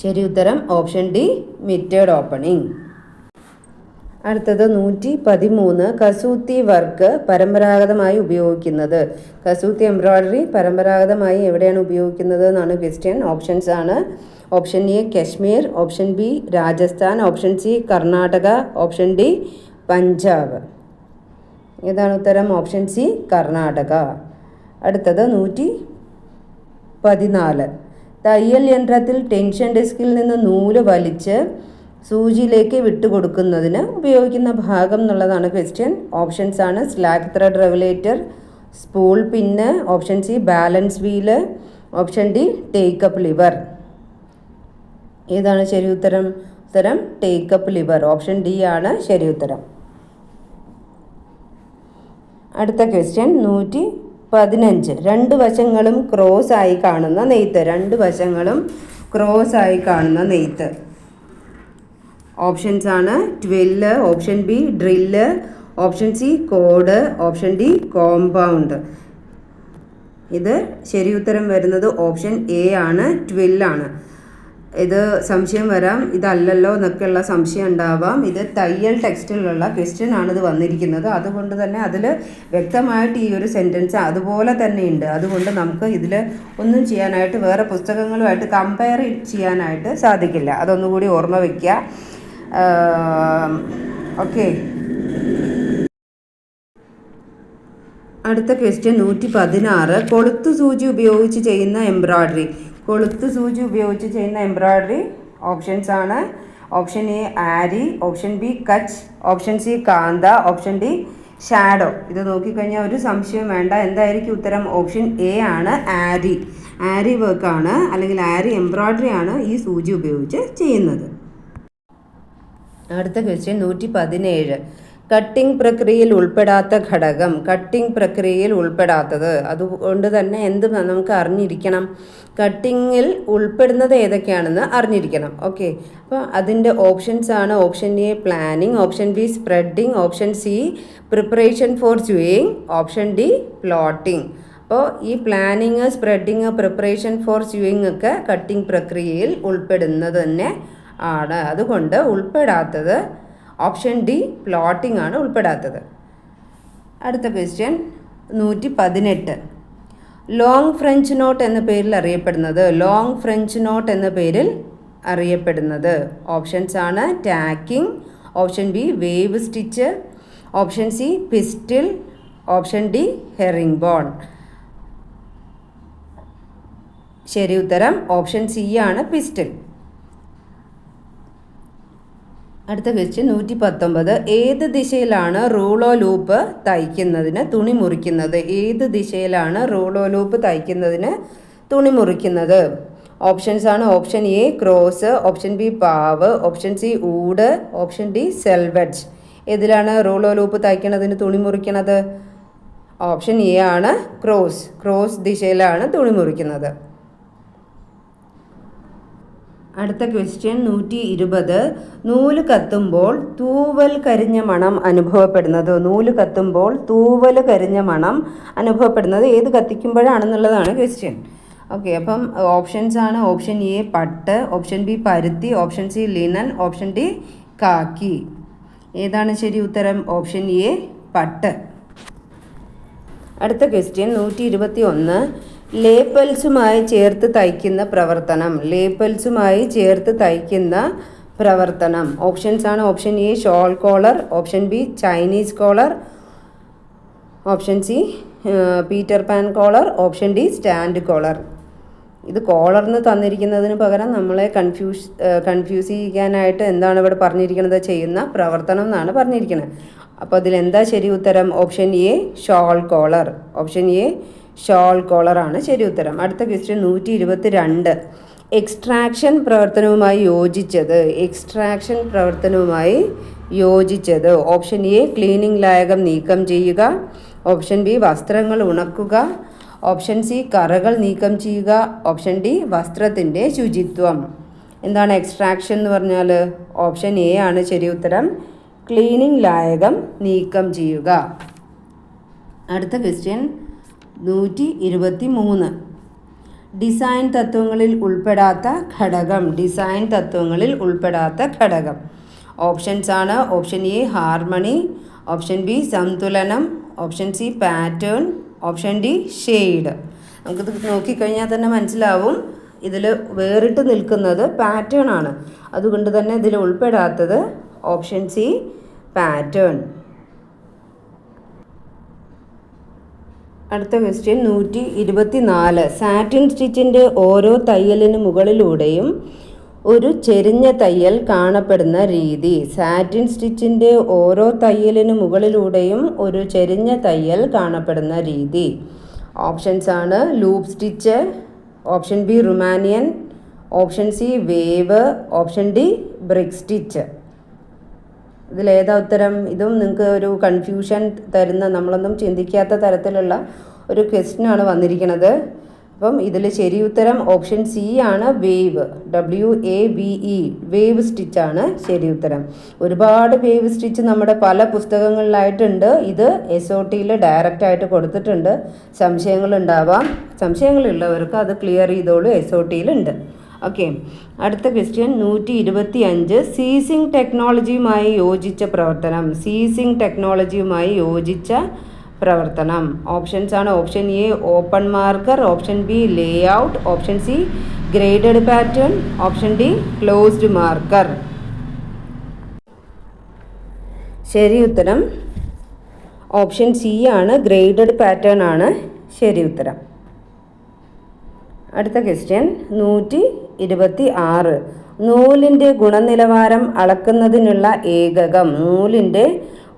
ശരി ഉത്തരം ഓപ്ഷൻ ഡി മിറ്റേഡ് ഓപ്പണിംഗ്. അടുത്തത് 113. കസൂത്തി വർക്ക് പരമ്പരാഗതമായി ഉപയോഗിക്കുന്നത്. കസൂത്തി എംബ്രോയ്ഡറി പരമ്പരാഗതമായി എവിടെയാണ് ഉപയോഗിക്കുന്നത് എന്നാണ് ക്വസ്റ്റ്യൻ. ഓപ്ഷൻസ് ആണ്. Option A Kashmir, option B Rajasthan, option C Karnataka, option D Punjab. ഏതാണ് ഉത്തരം? Option C Karnataka. അടുത്തത് 114. തയ്യൽ യന്ത്രത്തിൽ ടെൻഷൻ ഡിസ്കിൽ നിന്ന് നൂല് വലിച്ച് സൂചിയിലേക്ക് വിട്ടുകൊടുക്കുന്നതിന് ഉപയോഗിക്കുന്ന ഭാഗം എന്നുള്ളതാണ് ക്വസ്റ്റ്യൻ. ഓപ്ഷൻസ് ആണ്. Slack thread regulator, spool pin, option C balance wheel, option D take up lever. ഏതാണ് ശരി ഉത്തരം? ഉത്തരം ടേക്കപ്പ് ലിവർ. ഓപ്ഷൻ ഡി ആണ് ശരി ഉത്തരം. അടുത്ത ക്വസ്റ്റ്യൻ 115. 2 വശങ്ങളും ക്രോസ് ആയി കാണുന്ന നെയ്ത്ത്. 2 വശങ്ങളും ക്രോസ് ആയി കാണുന്ന നെയ്ത്ത് ഓപ്ഷൻസ് ആണ്. Twill, option B drill, option C cord, option D compound. ഇത് ശരി ഉത്തരം വരുന്നത് ഓപ്ഷൻ എ ആണ്, ട്വില്ലാണ്. ഇത് സംശയം വരാം, ഇതല്ലല്ലോ എന്നൊക്കെയുള്ള സംശയം ഉണ്ടാവാം. ഇത് തയ്യൽ ടെക്സ്റ്റിലുള്ള ക്വസ്റ്റ്യൻ ആണിത് വന്നിരിക്കുന്നത്. അതുകൊണ്ട് തന്നെ അതിൽ വ്യക്തമായിട്ട് ഈ ഒരു സെൻറ്റൻസ് അതുപോലെ തന്നെ ഉണ്ട്. അതുകൊണ്ട് നമുക്ക് ഇതിൽ ഒന്നും ചെയ്യാനായിട്ട് വേറെ പുസ്തകങ്ങളുമായിട്ട് കമ്പയർ ചെയ്യാനായിട്ട് സാധിക്കില്ല. അതൊന്നുകൂടി ഓർമ്മ വയ്ക്കുക. ഓക്കെ. അടുത്ത ക്വസ്റ്റ്യൻ 116. കൊളുത്തു സൂചി ഉപയോഗിച്ച് ചെയ്യുന്ന എംബ്രോയ്ഡറി. കൊളുത്തു സൂചി ഉപയോഗിച്ച് ചെയ്യുന്ന എംബ്രോയ്ഡറി ഓപ്ഷൻസ് ആണ്. Option A ary, option B Kutch, option C kantha, option D shadow. ഇത് നോക്കിക്കഴിഞ്ഞാൽ ഒരു സംശയം വേണ്ട. എന്തായിരിക്കും ഉത്തരം? ഓപ്ഷൻ എ ആണ് ആരി. ആരി വർക്കാണ് അല്ലെങ്കിൽ ആരി എംബ്രോയ്ഡറി ആണ് ഈ സൂചി ഉപയോഗിച്ച് ചെയ്യുന്നത്. അടുത്ത ക്വസ്റ്റ്യൻ 117. കട്ടിംഗ് പ്രക്രിയയിൽ ഉൾപ്പെടാത്ത ഘടകം. കട്ടിംഗ് പ്രക്രിയയിൽ ഉൾപ്പെടാത്തത്. അതുകൊണ്ട് തന്നെ എന്ത് നമുക്ക് അറിഞ്ഞിരിക്കണം? കട്ടിങ്ങിൽ ഉൾപ്പെടുന്നത് ഏതൊക്കെയാണെന്ന് അറിഞ്ഞിരിക്കണം. ഓക്കെ. അപ്പോൾ അതിൻ്റെ ഓപ്ഷൻസ് ആണ്. Option A planning, option B spreading, option C preparation for sewing, option D plotting. അപ്പോൾ ഈ planning, spreading, preparation for sewing ഒക്കെ കട്ടിംഗ് പ്രക്രിയയിൽ ഉൾപ്പെടുന്നത് തന്നെ ആണ്. അതുകൊണ്ട് ഉൾപ്പെടാത്തത് ഓപ്ഷൻ ഡി പ്ലോട്ടിംഗ് ആണ് ഉൾപ്പെടാത്തത്. അടുത്ത ക്വസ്റ്റ്യൻ 118. ലോങ് ഫ്രഞ്ച് നോട്ട് എന്ന പേരിൽ അറിയപ്പെടുന്നത്. ലോങ് ഫ്രഞ്ച് നോട്ട് എന്ന പേരിൽ അറിയപ്പെടുന്നത് ഓപ്ഷൻസ് ആണ്. Tacking, option B wave stitch, option C pistil, option D herringbone. ശരി ഉത്തരം ഓപ്ഷൻ സി ആണ് പിസ്റ്റിൽ. അടുത്ത ക്വസ്റ്റ്യൻ 119. ഏത് ദിശയിലാണ് റൂളോ ലൂപ്പ് തയ്ക്കുന്നതിന് തുണി മുറിക്കുന്നത്? ഏത് ദിശയിലാണ് റൂളോ ലൂപ്പ് തയ്ക്കുന്നതിന് തുണി മുറിക്കുന്നത്? ഓപ്ഷൻസ് ആണ് option A cross, option B പാവ്, ഓപ്ഷൻ സി ഊട്, ഓപ്ഷൻ ഡി സെൽവെഡ്ജ്. ഏതിലാണ് റൂളോ ലൂപ്പ് തയ്ക്കണതിന് തുണി മുറിക്കണത്? ഓപ്ഷൻ എ ആണ് ക്രോസ്. ക്രോസ് ദിശയിലാണ് തുണി മുറിക്കുന്നത്. അടുത്ത ക്വസ്റ്റ്യൻ 120. നൂല് കത്തുമ്പോൾ തൂവൽ കരിഞ്ഞ മണം അനുഭവപ്പെടുന്നത്. നൂല് കത്തുമ്പോൾ തൂവൽ കരിഞ്ഞ മണം അനുഭവപ്പെടുന്നത് ഏത് കത്തിക്കുമ്പോഴാണെന്നുള്ളതാണ് ക്വസ്റ്റ്യൻ. ഓക്കെ, അപ്പം ഓപ്ഷൻസ് ആണ് ഓപ്ഷൻ എ പട്ട്, ഓപ്ഷൻ ബി പരുത്തി, option C linen, option D khaki. ഏതാണ് ശരി ഉത്തരം? ഓപ്ഷൻ എ പട്ട്. അടുത്ത ക്വസ്റ്റ്യൻ 121. ലേപ്പൽസുമായി ചേർത്ത് തയ്ക്കുന്ന പ്രവർത്തനം. ലേപ്പൽസുമായി ചേർത്ത് തയ്ക്കുന്ന പ്രവർത്തനം. ഓപ്ഷൻസ് ആണ് option A shawl collar, option B Chinese collar, option C Peter Pan collar, option D stand collar. ഇത് കോളർന്ന് തന്നിരിക്കുന്നതിന് പകരം നമ്മളെ കൺഫ്യൂസ് ചെയ്യിക്കാനായിട്ട് എന്താണ് ഇവിടെ പറഞ്ഞിരിക്കുന്നത്? ചെയ്യുന്ന പ്രവർത്തനം എന്നാണ് പറഞ്ഞിരിക്കുന്നത്. അപ്പോൾ അതിലെന്താ ശരി ഉത്തരം? Option A shawl collar. Option A shawl കോളറാണ് ശരി ഉത്തരം. അടുത്ത ക്വസ്റ്റ്യൻ 122. എക്സ്ട്രാക്ഷൻ പ്രവർത്തനവുമായി യോജിച്ചത്. എക്സ്ട്രാക്ഷൻ പ്രവർത്തനവുമായി യോജിച്ചത്. ഓപ്ഷൻ എ ക്ലീനിങ് ലായകം നീക്കം ചെയ്യുക, ഓപ്ഷൻ ബി വസ്ത്രങ്ങൾ ഉണക്കുക, ഓപ്ഷൻ സി കറകൾ നീക്കം ചെയ്യുക, ഓപ്ഷൻ ഡി വസ്ത്രത്തിൻ്റെ ശുചിത്വം. എന്താണ് എക്സ്ട്രാക്ഷൻ എന്ന് പറഞ്ഞാൽ? ഓപ്ഷൻ എ ആണ് ശരി ഉത്തരം, ക്ലീനിങ് ലായകം നീക്കം ചെയ്യുക. അടുത്ത ക്വസ്റ്റ്യൻ 123. ഡിസൈൻ തത്വങ്ങളിൽ ഉൾപ്പെടാത്ത ഘടകം. ഡിസൈൻ തത്വങ്ങളിൽ ഉൾപ്പെടാത്ത ഘടകം. ഓപ്ഷൻസ് ആണ് option A harmony, option B സന്തുലനം, option C pattern, option D shade. നമുക്കിത് നോക്കിക്കഴിഞ്ഞാൽ തന്നെ മനസ്സിലാവും ഇതിൽ വേറിട്ട് നിൽക്കുന്നത് പാറ്റേൺ ആണ്. അതുകൊണ്ട് തന്നെ ഇതിൽ ഉൾപ്പെടാത്തത് ഓപ്ഷൻ സി പാറ്റേൺ. അടുത്ത ക്വസ്റ്റ്യൻ 124. സാറ്റിൻ സ്റ്റിച്ചിൻ്റെ ഓരോ തയ്യലിന് മുകളിലൂടെയും ഒരു ചെരിഞ്ഞ തയ്യൽ കാണപ്പെടുന്ന രീതി. സാറ്റിൻ സ്റ്റിച്ചിൻ്റെ ഓരോ തയ്യലിന് മുകളിലൂടെയും ഒരു ചെരിഞ്ഞ തയ്യൽ കാണപ്പെടുന്ന രീതി. ഓപ്ഷൻസ് ആണ് loop stitch, option B Rumanian, option C wave, option D brick stitch. ഇതിലേതാ ഉത്തരം? ഇതും നിങ്ങൾക്ക് ഒരു കൺഫ്യൂഷൻ തരുന്ന, നമ്മളൊന്നും ചിന്തിക്കാത്ത തരത്തിലുള്ള ഒരു ക്വസ്റ്റ്യനാണ് വന്നിരിക്കുന്നത്. അപ്പം ഇതിൽ ശരി ഉത്തരം ഓപ്ഷൻ സി ആണ് വേവ്. WAVE വേവ് സ്റ്റിച്ചാണ് ശരി ഉത്തരം. ഒരുപാട് വേവ് സ്റ്റിച്ച് നമ്മുടെ പല പുസ്തകങ്ങളിലായിട്ടുണ്ട്. ഇത് SOTയിൽ ഡയറക്റ്റായിട്ട് കൊടുത്തിട്ടുണ്ട്. സംശയങ്ങളുണ്ടാവാം. സംശയങ്ങളുള്ളവർക്ക് അത് ക്ലിയർ ചെയ്തോളൂ, SOTയിലുണ്ട്. ഓക്കെ, അടുത്ത ക്വസ്റ്റ്യൻ 125. സീസിങ് ടെക്നോളജിയുമായി യോജിച്ച പ്രവർത്തനം. സീസിങ് ടെക്നോളജിയുമായി യോജിച്ച പ്രവർത്തനം. ഓപ്ഷൻസ് ആണ് option A open marker, option B Leh out, option C graded pattern, option D closed marker. ശരി ഉത്തരം ഓപ്ഷൻ സി ആണ്, ഗ്രേഡഡ് പാറ്റേൺ ആണ് ശരി ഉത്തരം. അടുത്ത ക്വസ്റ്റ്യൻ 126. നൂലിൻ്റെ ഗുണനിലവാരം അളക്കുന്നതിനുള്ള ഏകകം. നൂലിൻ്റെ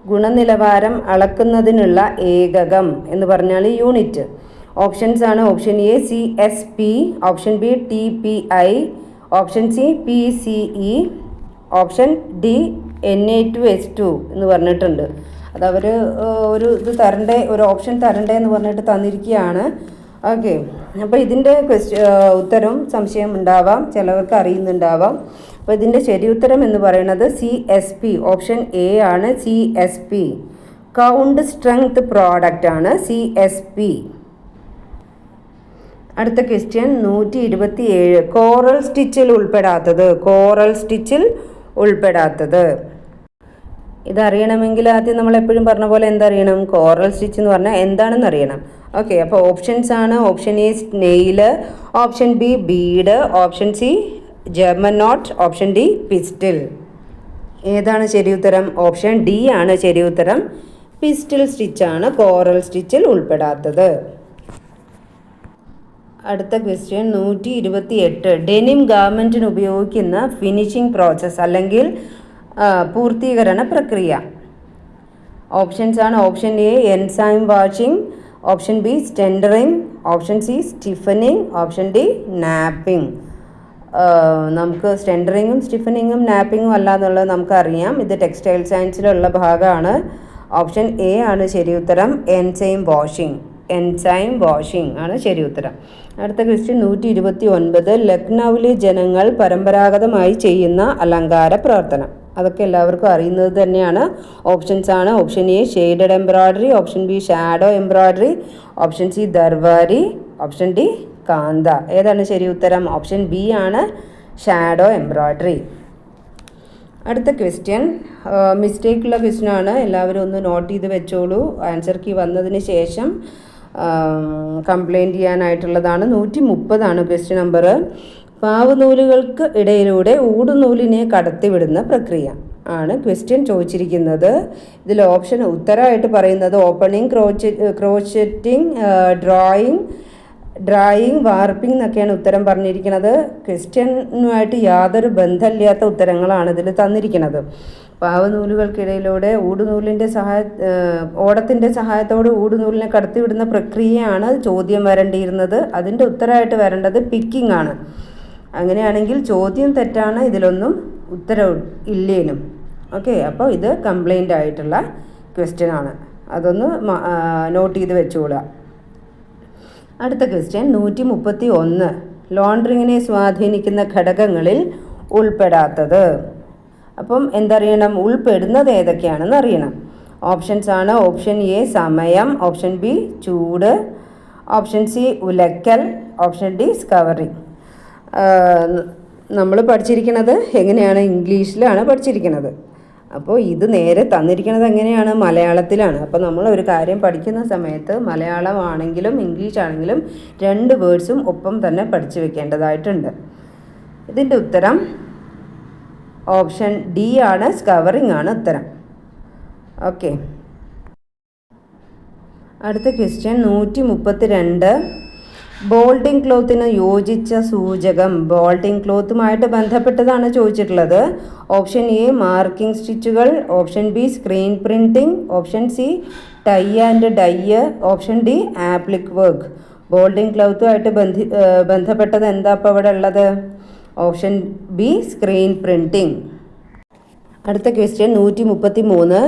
ഗുണനിലവാരം അളക്കുന്നതിനുള്ള ഏകകം എന്ന് പറഞ്ഞാൽ യൂണിറ്റ്. ഓപ്ഷൻസ് ആണ് option A CSP, option B TPI, option C PCE, option D Na2S2 എന്ന് പറഞ്ഞിട്ടുണ്ട്. അത് അവർ ഒരു ഇത് തരണ്ടേ, ഒരു ഓപ്ഷൻ തരണ്ടേ എന്ന് പറഞ്ഞിട്ട് തന്നിരിക്കുകയാണ്. ഓക്കെ, അപ്പോൾ ഇതിൻ്റെ ഉത്തരം സംശയം ഉണ്ടാവാം, ചിലവർക്ക് അറിയുന്നുണ്ടാവാം. അപ്പോൾ ഇതിൻ്റെ ശരി ഉത്തരം എന്ന് പറയുന്നത് CSP, ഓപ്ഷൻ എ ആണ് CSP. കൗണ്ട് സ്ട്രെങ്ത് പ്രോഡക്റ്റ് ആണ് CSP. അടുത്ത ക്വസ്റ്റ്യൻ 127. കോറൽ സ്റ്റിച്ചിൽ ഉൾപ്പെടാത്തത്. കോറൽ സ്റ്റിച്ചിൽ ഉൾപ്പെടാത്തത്. ഇതറിയണമെങ്കിൽ ആദ്യം നമ്മൾ എപ്പോഴും പറഞ്ഞ പോലെ എന്തറിയണം? കോറൽ സ്റ്റിച്ച് എന്ന് പറഞ്ഞാൽ എന്താണെന്ന് അറിയണം. ഓക്കെ, അപ്പോൾ ഓപ്ഷൻസ് ആണ് option A snail, option B bead, option C German knot, option D pistol. ഏതാണ് ശരി ഉത്തരം? ഓപ്ഷൻ ഡി ആണ് ശരി ഉത്തരം. പിസ്റ്റൽ സ്റ്റിച്ചാണ് കോറൽ സ്റ്റിച്ചിൽ ഉൾപ്പെടാത്തത്. അടുത്ത ക്വസ്റ്റ്യൻ 128. ഡെനിം ഗാർമെൻറ്റിന് ഉപയോഗിക്കുന്ന ഫിനിഷിംഗ് പ്രോസസ്സ് അല്ലെങ്കിൽ പൂർത്തീകരണ പ്രക്രിയ. ഓപ്ഷൻസ് ആണ് option A enzyme washing, option B stentering, option C stiffening, option D napping. നമുക്ക് സ്റ്റെൻഡറിങ്ങും സ്റ്റിഫനിങ്ങും നാപ്പിങ്ങും അല്ല എന്നുള്ളത് നമുക്കറിയാം. ഇത് ടെക്സ്റ്റൈൽ സയൻസിലുള്ള ഭാഗമാണ്. ഓപ്ഷൻ എ ആണ് ശരി ഉത്തരം. എൻസൈം വാഷിംഗ് ആണ് ശരി ഉത്തരം. അടുത്ത ക്വസ്റ്റ്യൻ 129. ലക്നൌവിലെ ജനങ്ങൾ പരമ്പരാഗതമായി ചെയ്യുന്ന അലങ്കാര പ്രവർത്തനം. അതൊക്കെ എല്ലാവർക്കും അറിയുന്നത് തന്നെയാണ്. ഓപ്ഷൻസ് ആണ്: option A shaded embroidery, option B shadow embroidery, option C Dharwari, option D kantha. ഏതാണ് ശരി ഉത്തരം? ഓപ്ഷൻ ബി ആണ് ഷാഡോ എംബ്രോയ്ഡറി. അടുത്ത ക്വസ്റ്റ്യൻ മിസ്റ്റേക്കുള്ള ക്വസ്റ്റ്യൻ ആണ്. എല്ലാവരും ഒന്ന് നോട്ട് ചെയ്ത് വെച്ചോളൂ. ആൻസർ കീ വന്നതിന് ശേഷം കംപ്ലൈൻറ്റ് ചെയ്യാനായിട്ടുള്ളതാണ്. 130 ക്വസ്റ്റ്യൻ നമ്പർ. പാവുനൂലുകൾക്ക് ഇടയിലൂടെ ഊടുനൂലിനെ കടത്തിവിടുന്ന പ്രക്രിയ ആണ് ക്വസ്റ്റ്യൻ ചോദിച്ചിരിക്കുന്നത്. ഇതിൽ ഓപ്ഷൻ ഉത്തരമായിട്ട് പറയുന്നത് ഓപ്പണിംഗ്, ക്രോച്ചറ്റിംഗ്, ഡ്രായിങ്, വാർപ്പിംഗ് എന്നൊക്കെയാണ് ഉത്തരം പറഞ്ഞിരിക്കുന്നത്. ക്വസ്റ്റ്യനുമായിട്ട് യാതൊരു ബന്ധമില്ലാത്ത ഉത്തരങ്ങളാണ് ഇതിൽ തന്നിരിക്കുന്നത്. പാവനൂലുകൾക്കിടയിലൂടെ ഓടത്തിൻ്റെ സഹായത്തോടെ ഊടുനൂലിനെ കടത്തിവിടുന്ന പ്രക്രിയയാണ് ചോദ്യം വരേണ്ടിയിരുന്നത്. അതിൻ്റെ ഉത്തരമായിട്ട് വരേണ്ടത് പിക്കിംഗ് ആണ്. അങ്ങനെയാണെങ്കിൽ ചോദ്യം തെറ്റാണ്, ഇതിലൊന്നും ഉത്തരം ഇല്ലേനും. ഓക്കെ, അപ്പോൾ ഇത് കംപ്ലൈൻ്റ് ആയിട്ടുള്ള ക്വസ്റ്റ്യൻ ആണ്. അതൊന്ന് നോട്ട് ചെയ്ത് വെച്ചുകൊള്ളുക. അടുത്ത ക്വസ്റ്റ്യൻ 131. ലോണ്ടറിങ്ങിനെ സ്വാധീനിക്കുന്ന ഘടകങ്ങളിൽ ഉൾപ്പെടാത്തത്. അപ്പം എന്തറിയണം? ഉൾപ്പെടുന്നത് ഏതൊക്കെയാണെന്ന് അറിയണം. ഓപ്ഷൻസ് ആണ്: ഓപ്ഷൻ എ സമയം, ഓപ്ഷൻ ബി ചൂട്, ഓപ്ഷൻ സി ഉലക്കൽ, ഓപ്ഷൻ ഡി സ്കവറിങ്. നമ്മൾ പഠിച്ചിരിക്കുന്നത് എങ്ങനെയാണ്? ഇംഗ്ലീഷിലാണ് പഠിച്ചിരിക്കുന്നത്. അപ്പോൾ ഇത് നേരെ തന്നിരിക്കുന്നത് എങ്ങനെയാണ്? മലയാളത്തിലാണ്. അപ്പോൾ നമ്മൾ ഒരു കാര്യം പഠിക്കുന്ന സമയത്ത് മലയാളമാണെങ്കിലും ഇംഗ്ലീഷ് ആണെങ്കിലും 2 വേർഡ്സും ഒപ്പം തന്നെ പഠിച്ചു വെക്കേണ്ടതായിട്ടുണ്ട്. ഇതിൻ്റെ ഉത്തരം ഓപ്ഷൻ ഡി ആണ്, സ്കവറിങ് ആണ് ഉത്തരം. ഓക്കെ, അടുത്ത ക്വസ്റ്റ്യൻ 132. ബോൾഡിംഗ് ക്ലോത്തിന് യോജിച്ച സൂചകം. ബോൾഡിംഗ് ക്ലോത്തുമായിട്ട് ബന്ധപ്പെട്ടതാണ് ചോദിച്ചിട്ടുള്ളത്. ഓപ്ഷൻ എ മാർക്കിംഗ് സ്റ്റിച്ചുകൾ, option B screen printing, option C tie and dye, option D applique work. Bolting ക്ലോത്തുമായിട്ട് ബന്ധപ്പെട്ടത് എന്താ ഇപ്പോൾ ഇവിടെ ഉള്ളത്? Option B screen printing. അടുത്ത ക്വസ്റ്റ്യൻ 133.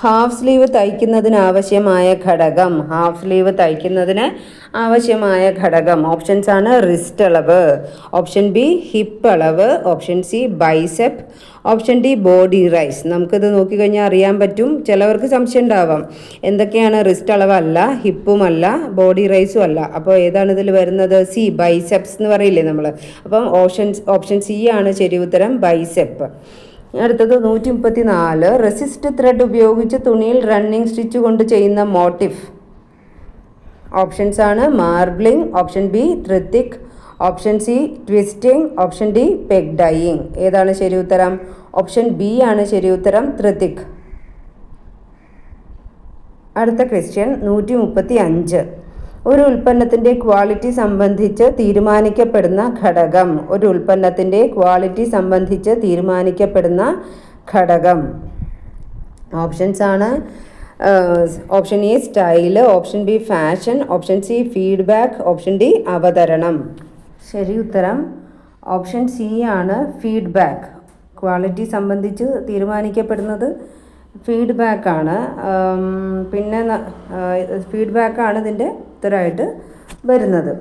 ഹാഫ് സ്ലീവ് തയ്ക്കുന്നതിന് ആവശ്യമായ ഘടകം. ഹാഫ് സ്ലീവ് തയ്ക്കുന്നതിന് ആവശ്യമായ ഘടകം ഓപ്ഷൻസ് ആണ്: റിസ്റ്റ് അളവ്, ഓപ്ഷൻ ബി ഹിപ്പ് അളവ്, option C bicep, option D body rise. നമുക്കിത് നോക്കിക്കഴിഞ്ഞാൽ അറിയാൻ പറ്റും. ചിലവർക്ക് സംശയം ഉണ്ടാവാം, എന്തൊക്കെയാണ്? റിസ്റ്റ് അളവല്ല, ഹിപ്പുമല്ല, ബോഡി റൈസും അല്ല. അപ്പോൾ ഏതാണ് ഇതിൽ വരുന്നത്? സി ബൈസെപ്സ് എന്ന് പറയില്ലേ നമ്മൾ. അപ്പം ഓപ്ഷൻ സി ആണ് ശരി ഉത്തരം, ബൈസെപ്പ്. അടുത്തത് 134. റെസിസ്റ്റ് ത്രെഡ് ഉപയോഗിച്ച് തുണിയിൽ റണ്ണിങ് സ്റ്റിച്ച് കൊണ്ട് ചെയ്യുന്ന മോട്ടീഫ്. ഓപ്ഷൻസ് ആണ്: മാർബ്ലിംഗ്, ഓപ്ഷൻ ബി ത്രിത്തിക്, option C twisting, option D peg dyeing. ഏതാണ് ശരി ഉത്തരം? ഓപ്ഷൻ ബി ആണ് ശരി ഉത്തരം, ത്രിത്തിക്. അടുത്ത ക്വസ്റ്റ്യൻ 135. ഒരു ഉൽപ്പന്നത്തിൻ്റെ ക്വാളിറ്റി സംബന്ധിച്ച് തീരുമാനിക്കപ്പെടുന്ന ഘടകം. ഒരു ഉൽപ്പന്നത്തിൻ്റെ ക്വാളിറ്റി സംബന്ധിച്ച് തീരുമാനിക്കപ്പെടുന്ന ഘടകം ഓപ്ഷൻസ് ആണ്: option A style, option B fashion, option C feedback, option D അവതരണം. ശരി ഉത്തരം ഓപ്ഷൻ സി ആണ്, ഫീഡ്ബാക്ക്. ക്വാളിറ്റി സംബന്ധിച്ച് തീരുമാനിക്കപ്പെടുന്നത് ഫീഡ്ബാക്കാണ്. പിന്നെ ഫീഡ്ബാക്കാണ് ഇതിൻ്റെ ഉത്തരമായിട്ട് വരുന്നത്.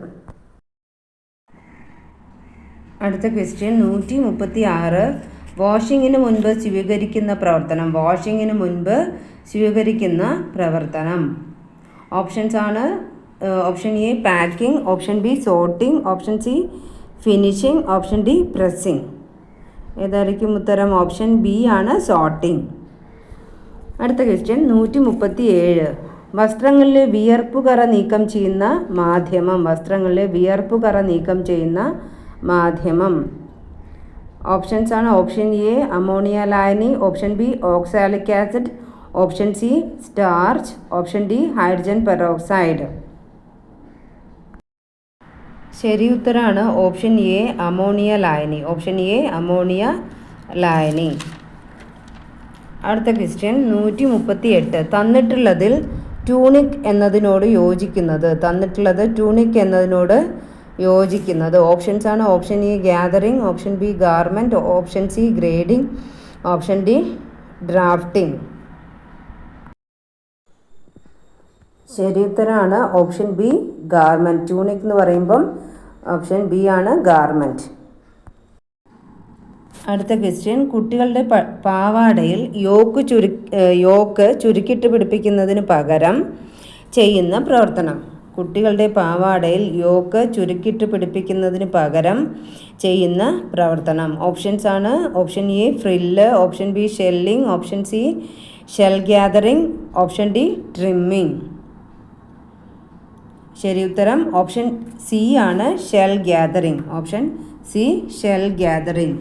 അടുത്ത ക്വസ്റ്റ്യൻ 136. വാഷിങ്ങിന് മുൻപ് സ്വീകരിക്കുന്ന പ്രവർത്തനം. വാഷിങ്ങിന് മുൻപ് സ്വീകരിക്കുന്ന പ്രവർത്തനം ഓപ്ഷൻസ് ആണ്: option A packing, option B sorting, option C finishing, option D pressing. ഏതായിരിക്കും ഉത്തരം? ഓപ്ഷൻ ബി ആണ്, സോർട്ടിംഗ്. അടുത്ത ക്വസ്റ്റ്യൻ 137. വസ്ത്രങ്ങളിലെ വിയർപ്പുകറ നീക്കം ചെയ്യുന്ന മാധ്യമം. വസ്ത്രങ്ങളിലെ വിയർപ്പുകറ നീക്കം ചെയ്യുന്ന മാധ്യമം ഓപ്ഷൻസ് ആണ്: ഓപ്ഷൻ എ അമോണിയ ലായനി, option B oxalic acid, option C starch, option D hydrogen peroxide. ശരി ഉത്തരമാണ് ഓപ്ഷൻ എ അമോണിയ ലായനി. ഓപ്ഷൻ എ അമോണിയ ലായനി. അടുത്ത ക്വസ്റ്റ്യൻ 138. തന്നിട്ടുള്ളതിൽ ട്യൂണിക് എന്നതിനോട് യോജിക്കുന്നത്. തന്നിട്ടുള്ളത് ട്യൂണിക് എന്നതിനോട് യോജിക്കുന്നത്. ഓപ്ഷൻസ് ആണ് option A gathering, option B garment, option C grading, option D drafting. ശരി ഉത്തരമാണ് ഓപ്ഷൻ ബി ഗാർമെൻറ്റ്. ട്യൂണിക് എന്ന് പറയുമ്പം ഓപ്ഷൻ ബി ആണ് ഗാർമെൻറ്റ്. അടുത്ത ക്വസ്റ്റ്യൻ, കുട്ടികളുടെ പാവാടയിൽ യോക്ക് ചുരുക്കിട്ട് പിടിപ്പിക്കുന്നതിന് പകരം ചെയ്യുന്ന പ്രവർത്തനം. കുട്ടികളുടെ പാവാടയിൽ യോക്ക് ചുരുക്കിട്ട് പിടിപ്പിക്കുന്നതിന് പകരം ചെയ്യുന്ന പ്രവർത്തനം. ഓപ്ഷൻസ് ആണ് option A frill, option B shelling, option C shell gathering, option D trimming. ശരി ഉത്തരം ഓപ്ഷൻ സി ആണ് shell gathering. Option C shell gathering.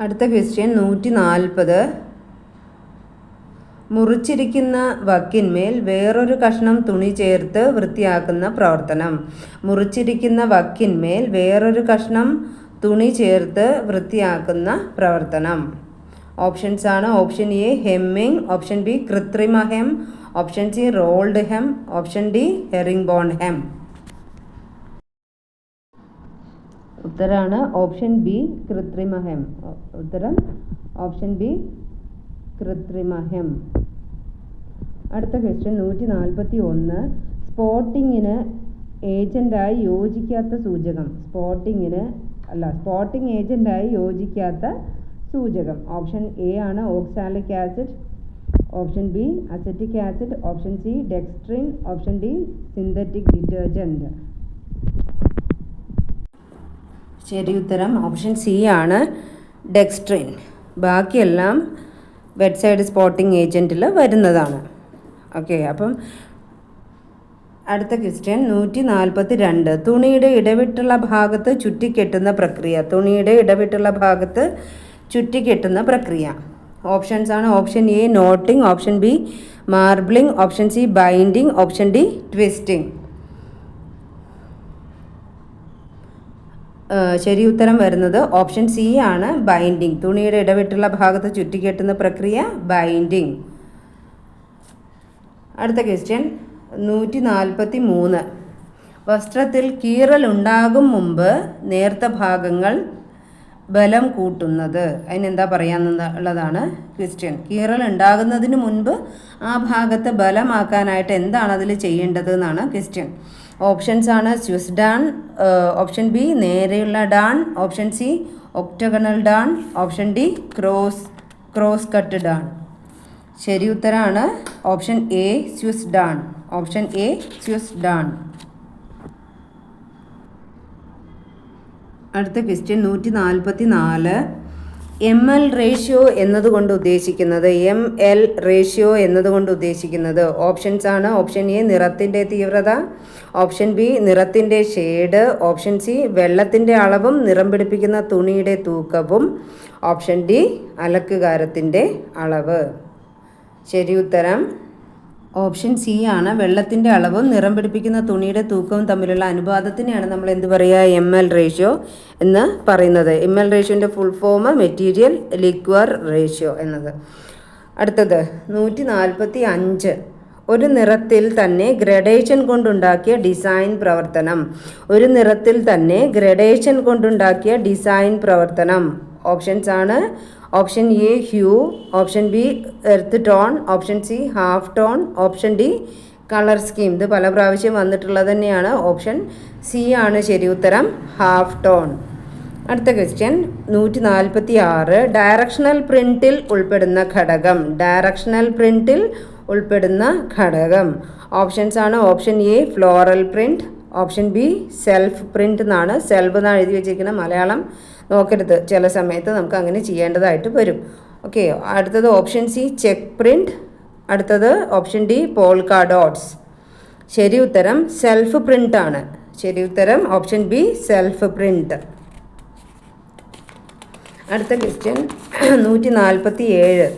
അടുത്ത ക്വസ്റ്റ്യൻ 140. മുറിച്ചിരിക്കുന്ന വക്കിന്മേൽ വേറൊരു കഷ്ണം തുണി ചേർത്ത് വൃത്തിയാക്കുന്ന പ്രവർത്തനം. മുറിച്ചിരിക്കുന്ന വക്കിന്മേൽ വേറൊരു കഷ്ണം തുണി ചേർത്ത് വൃത്തിയാക്കുന്ന പ്രവർത്തനം. ഓപ്ഷൻസ് ആണ് option A hemming, option B കൃത്രിമ hem, option C rolled hem, option D herringbone hem. ഉത്തരാണ് ഓപ്ഷൻ ബി കൃത്രിമ ഹെം. ഉത്തരം ഓപ്ഷൻ ബി കൃത്രിമ ഹെം. അടുത്ത ക്വസ്റ്റ്യൻ 141. സ്പോട്ടിങ്ങിന് ഏജൻ്റായി യോജിക്കാത്ത സൂചകം. സ്പോട്ടിംഗ് ഏജൻ്റായി യോജിക്കാത്ത സൂചകം. ഓപ്ഷൻ എ ആണ് oxalic acid, option B acetic acid, option C dextrin, option D synthetic detergent. ശരി ഉത്തരം ഓപ്ഷൻ സി ആണ് ഡെക്സ്ട്രിൻ. ബാക്കിയെല്ലാം വെറ്റ് സൈഡ് സ്പോട്ടിംഗ് ഏജൻറ്റിൽ വരുന്നതാണ്. ഓക്കെ, അപ്പം അടുത്ത ക്വസ്റ്റ്യൻ 142. തുണിയുടെ ഇടവിട്ടുള്ള ഭാഗത്ത് ചുറ്റിക്കെട്ടുന്ന പ്രക്രിയ. തുണിയുടെ ഇടവിട്ടുള്ള ഭാഗത്ത് ചുറ്റിക്കെട്ടുന്ന പ്രക്രിയ. ഓപ്ഷൻസ് ആണ് option A knotting, option B marbling, option C binding, option D twisting. ശരി ഉത്തരം വരുന്നത് ഓപ്ഷൻ സി ആണ് ബൈൻഡിങ്. തുണിയുടെ ഇടവിട്ടുള്ള ഭാഗത്ത് ചുറ്റിക്കെട്ടുന്ന പ്രക്രിയ ബൈൻഡിങ്. അടുത്ത ക്വസ്റ്റ്യൻ 143. വസ്ത്രത്തിൽ കീറൽ ഉണ്ടാകും മുമ്പ് നേർത്ത ഭാഗങ്ങൾ ബലം കൂട്ടുന്നത്. അതിനെന്താ പറയാന്നുള്ളതാണ് ക്വസ്റ്റ്യൻ. കീറൽ ഉണ്ടാകുന്നതിന് മുൻപ് ആ ഭാഗത്ത് ബലമാക്കാനായിട്ട് എന്താണ് അതിൽ ചെയ്യേണ്ടത് എന്നാണ് ക്വസ്റ്റ്യൻ. ഓപ്ഷൻസ് ആണ് സ്വിസ് ഡാൺ, ഓപ്ഷൻ ബി നേരെയുള്ള damn, option C octagonal damn, option D cross cut damn. ശരി ഉത്തരമാണ് option A Swiss damn. Option A Swiss damn. അടുത്ത ക്വസ്റ്റ്യൻ 144. ML റേഷ്യോ എന്നതുകൊണ്ട് ഉദ്ദേശിക്കുന്നത്. ML റേഷ്യോ എന്നതുകൊണ്ട് ഉദ്ദേശിക്കുന്നത് ഓപ്ഷൻസ് ആണ് ഓപ്ഷൻ എ നിറത്തിൻ്റെ തീവ്രത, ഓപ്ഷൻ ബി നിറത്തിൻ്റെ ഷെയ്ഡ്, ഓപ്ഷൻ സി വെള്ളത്തിൻ്റെ അളവും നിറം പിടിപ്പിക്കുന്ന തുണിയുടെ തൂക്കവും, ഓപ്ഷൻ ഡി അലക്കുകാരത്തിൻ്റെ അളവ്. ശരി ഉത്തരം ഓപ്ഷൻ സി ആണ് വെള്ളത്തിൻ്റെ അളവും നിറം പിടിപ്പിക്കുന്ന തുണിയുടെ തൂക്കവും തമ്മിലുള്ള അനുപാതത്തിനെയാണ് നമ്മൾ എന്ത് പറയുക ML റേഷ്യോ എന്ന് പറയുന്നത്. ML റേഷ്യോൻ്റെ full form material liquor ratio എന്നത്. അടുത്തത് 145. ഒരു നിറത്തിൽ തന്നെ ഗ്രഡേഷൻ കൊണ്ടുണ്ടാക്കിയ ഡിസൈൻ പ്രവർത്തനം. ഒരു നിറത്തിൽ തന്നെ ഗ്രഡേഷൻ കൊണ്ടുണ്ടാക്കിയ ഡിസൈൻ പ്രവർത്തനം. ഓപ്ഷൻസ് ആണ് option A hue, option B earth tone, option C half tone, option D colour scheme. ഇത് പല പ്രാവശ്യം വന്നിട്ടുള്ളത് തന്നെയാണ്. ഓപ്ഷൻ സി ആണ് ശരി ഉത്തരം ഹാഫ് ടോൺ. അടുത്ത ക്വസ്റ്റ്യൻ 146. ഡയറക്ഷണൽ പ്രിൻറ്റിൽ ഉൾപ്പെടുന്ന ഘടകം. ഡയറക്ഷണൽ പ്രിൻറ്റിൽ ഉൾപ്പെടുന്ന ഘടകം. ഓപ്ഷൻസ് ആണ് option A floral print, option B self print എന്നാണ്. സെൽഫ് എന്നാണ് എഴുതി വെച്ചിരിക്കുന്ന മലയാളം നോക്കരുത്, ചില സമയത്ത് നമുക്ക് അങ്ങനെ ചെയ്യേണ്ടതായിട്ട് വരും. ഓക്കെ, അടുത്തത് ഓപ്ഷൻ സി ചെക്ക് പ്രിൻറ്റ്, അടുത്തത് ഓപ്ഷൻ ഡി പോൾക്ക ഡോട്ട്സ്. ശരി ഉത്തരം സെൽഫ് പ്രിൻ്റ് ആണ്. ശരി ഉത്തരം ഓപ്ഷൻ ബി സെൽഫ് പ്രിൻറ്റ്. അടുത്ത ക്വസ്റ്റ്യൻ 147.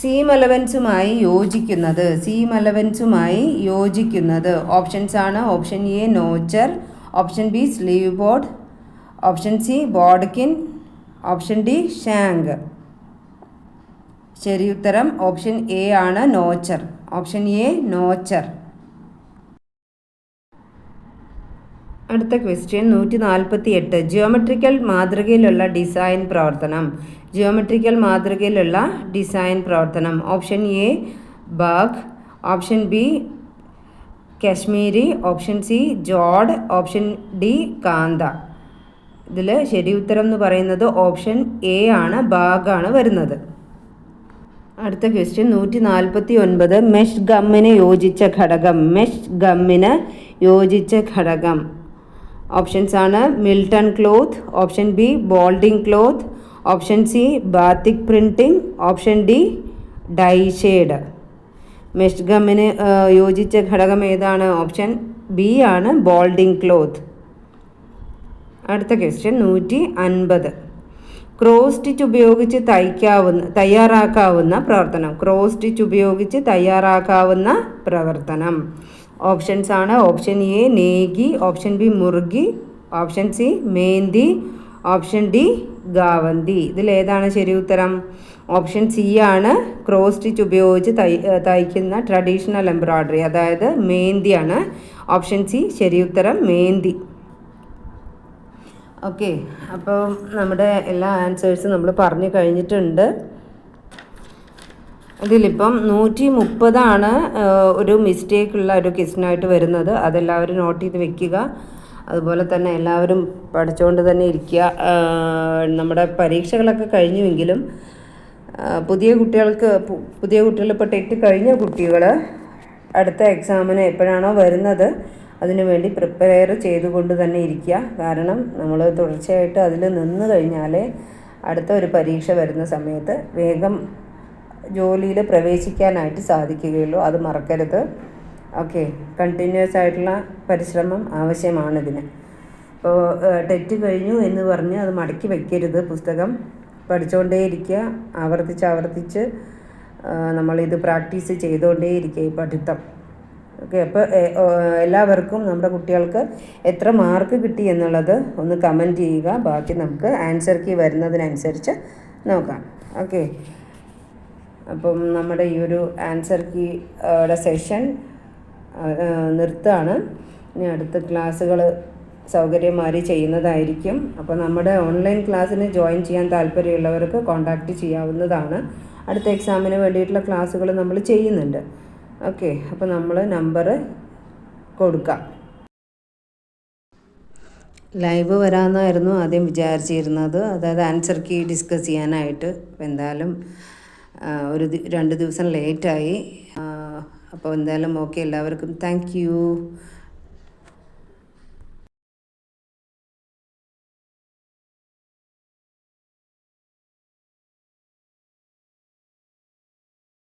സീം അലവൻസുമായി യോജിക്കുന്നത്. സീം അലവൻസുമായി യോജിക്കുന്നത്. ഓപ്ഷൻസ് ആണ് option A notcher, option B sleeve board, option C bodkin, option D shank. ശരി ഉത്തരം ഓപ്ഷൻ എ ആണ്, നോച്ചർ. Option A notcher. അടുത്ത ക്വസ്റ്റ്യൻ 148. ജിയോമെട്രിക്കൽ മാതൃകയിലുള്ള ഡിസൈൻ പ്രവർത്തനം. ജിയോമെട്രിക്കൽ മാതൃകയിലുള്ള ഡിസൈൻ പ്രവർത്തനം. Option A bag, option B Kashmiri, option C ജോഡ്, ഓപ്ഷൻ ഡി കാന്ത. ഇതിൽ ശരി ഉത്തരം എന്ന് പറയുന്നത് ഓപ്ഷൻ എ ആണ്, ബാഗാണ് വരുന്നത്. അടുത്ത ക്വസ്റ്റ്യൻ 149. മെഷ് ഗമ്മിന് യോജിച്ച ഘടകം. മെഷ് ഗമ്മിന് യോജിച്ച ഘടകം. ഓപ്ഷൻസ് ആണ് milton cloth, option B bolting cloth, option C batik printing, option D dye shade. Mesh ഗമ്മിന് യോജിച്ച ഘടകം ഏതാണ്? ഓപ്ഷൻ ബി ആണ്, ബോൾഡിംഗ് ക്ലോത്ത്. അടുത്ത ക്വസ്റ്റ്യൻ 150. ക്രോസ് സ്റ്റിച്ച് ഉപയോഗിച്ച് തയ്യാറാക്കാവുന്ന പ്രവർത്തനം. ക്രോസ് സ്റ്റിച്ച് ഉപയോഗിച്ച് തയ്യാറാക്കാവുന്ന പ്രവർത്തനം. ഓപ്ഷൻസ് ആണ് option A Negi, option B Murugi, option C Menthi, option D Gavanthi. ഇതിലേതാണ് ശരി ഉത്തരം? ഓപ്ഷൻ സി ആണ്, ക്രോസ് സ്റ്റിച്ച് ഉപയോഗിച്ച് തയ്ക്കുന്ന ട്രഡീഷണൽ എംബ്രോയ്ഡറി, അതായത് മേന്തിയാണ്. ഓപ്ഷൻ സി ശരി ഉത്തരം, മേന്തി. ഓക്കെ, അപ്പോൾ നമ്മുടെ എല്ലാ ആൻസേഴ്സും നമ്മൾ പറഞ്ഞു കഴിഞ്ഞിട്ടുണ്ട്. ഇതിലിപ്പം 130 ഒരു മിസ്റ്റേക്കുള്ള ഒരു ക്വസ്റ്റ്യനായിട്ട് വരുന്നത്. അതെല്ലാവരും നോട്ട് ചെയ്ത് വെക്കുക. അതുപോലെ തന്നെ എല്ലാവരും പഠിച്ചുകൊണ്ട് തന്നെ ഇരിക്കുക. നമ്മുടെ പരീക്ഷകളൊക്കെ കഴിഞ്ഞുവെങ്കിലും പുതിയ കുട്ടികൾ ഇപ്പോൾ ടെറ്റ് കഴിഞ്ഞ കുട്ടികൾ അടുത്ത എക്സാമിന് എപ്പോഴാണോ വരുന്നത് അതിനു വേണ്ടി പ്രിപ്പയർ ചെയ്തുകൊണ്ട് തന്നെ ഇരിക്കുക. കാരണം നമ്മൾ തുടർച്ചയായിട്ട് അതിൽ നിന്ന് കഴിഞ്ഞാൽ അടുത്ത ഒരു പരീക്ഷ വരുന്ന സമയത്ത് വേഗം ജോലിയിൽ പ്രവേശിക്കാനായിട്ട് സാധിക്കുകയുള്ളൂ. അത് മറക്കരുത്. ഓക്കെ, കണ്ടിന്യൂസ് ആയിട്ടുള്ള പരിശ്രമം ആവശ്യമാണിതിന്. അപ്പോൾ ടെറ്റ് കഴിഞ്ഞു എന്ന് പറഞ്ഞ് അത് മടക്കി വയ്ക്കരുത്. പുസ്തകം പഠിച്ചുകൊണ്ടേയിരിക്കുക. ആവർത്തിച്ച് നമ്മളിത് പ്രാക്ടീസ് ചെയ്തുകൊണ്ടേയിരിക്കുക, ഈ പഠിത്തം. ഓക്കെ, അപ്പോൾ എല്ലാവർക്കും നമ്മുടെ കുട്ടികൾക്ക് എത്ര മാർക്ക് കിട്ടി എന്നുള്ളത് ഒന്ന് കമൻറ്റ് ചെയ്യുക. ബാക്കി നമുക്ക് ആൻസർ കീ വരുന്നതിനനുസരിച്ച് നോക്കാം. ഓക്കെ, അപ്പം നമ്മുടെ ഈ ഒരു ആൻസർ കീയുടെ സെഷൻ നിർത്തുകയാണ്. ഇനി അടുത്ത ക്ലാസ്സുകൾ സൗകര്യമാരി ചെയ്യുന്നതായിരിക്കും. അപ്പോൾ നമ്മുടെ ഓൺലൈൻ ക്ലാസ്സിന് ജോയിൻ ചെയ്യാൻ താല്പര്യമുള്ളവർക്ക് കോൺടാക്റ്റ് ചെയ്യാവുന്നതാണ്. അടുത്ത എക്സാമിന് വേണ്ടിയിട്ടുള്ള ക്ലാസ്സുകൾ നമ്മൾ ചെയ്യുന്നുണ്ട്. ഓക്കെ, അപ്പോൾ നമ്മൾ നമ്പർ കൊടുക്കാം. ലൈവ് വരാമെന്നായിരുന്നു ആദ്യം വിചാരിച്ചിരുന്നത്, അതായത് ആൻസർ കീ ഡിസ്കസ് ചെയ്യാനായിട്ട്. അപ്പോൾ എന്തായാലും 2 ദിവസം ലേറ്റായി. അപ്പോൾ എന്തായാലും ഓക്കെ, എല്ലാവർക്കും താങ്ക് യു.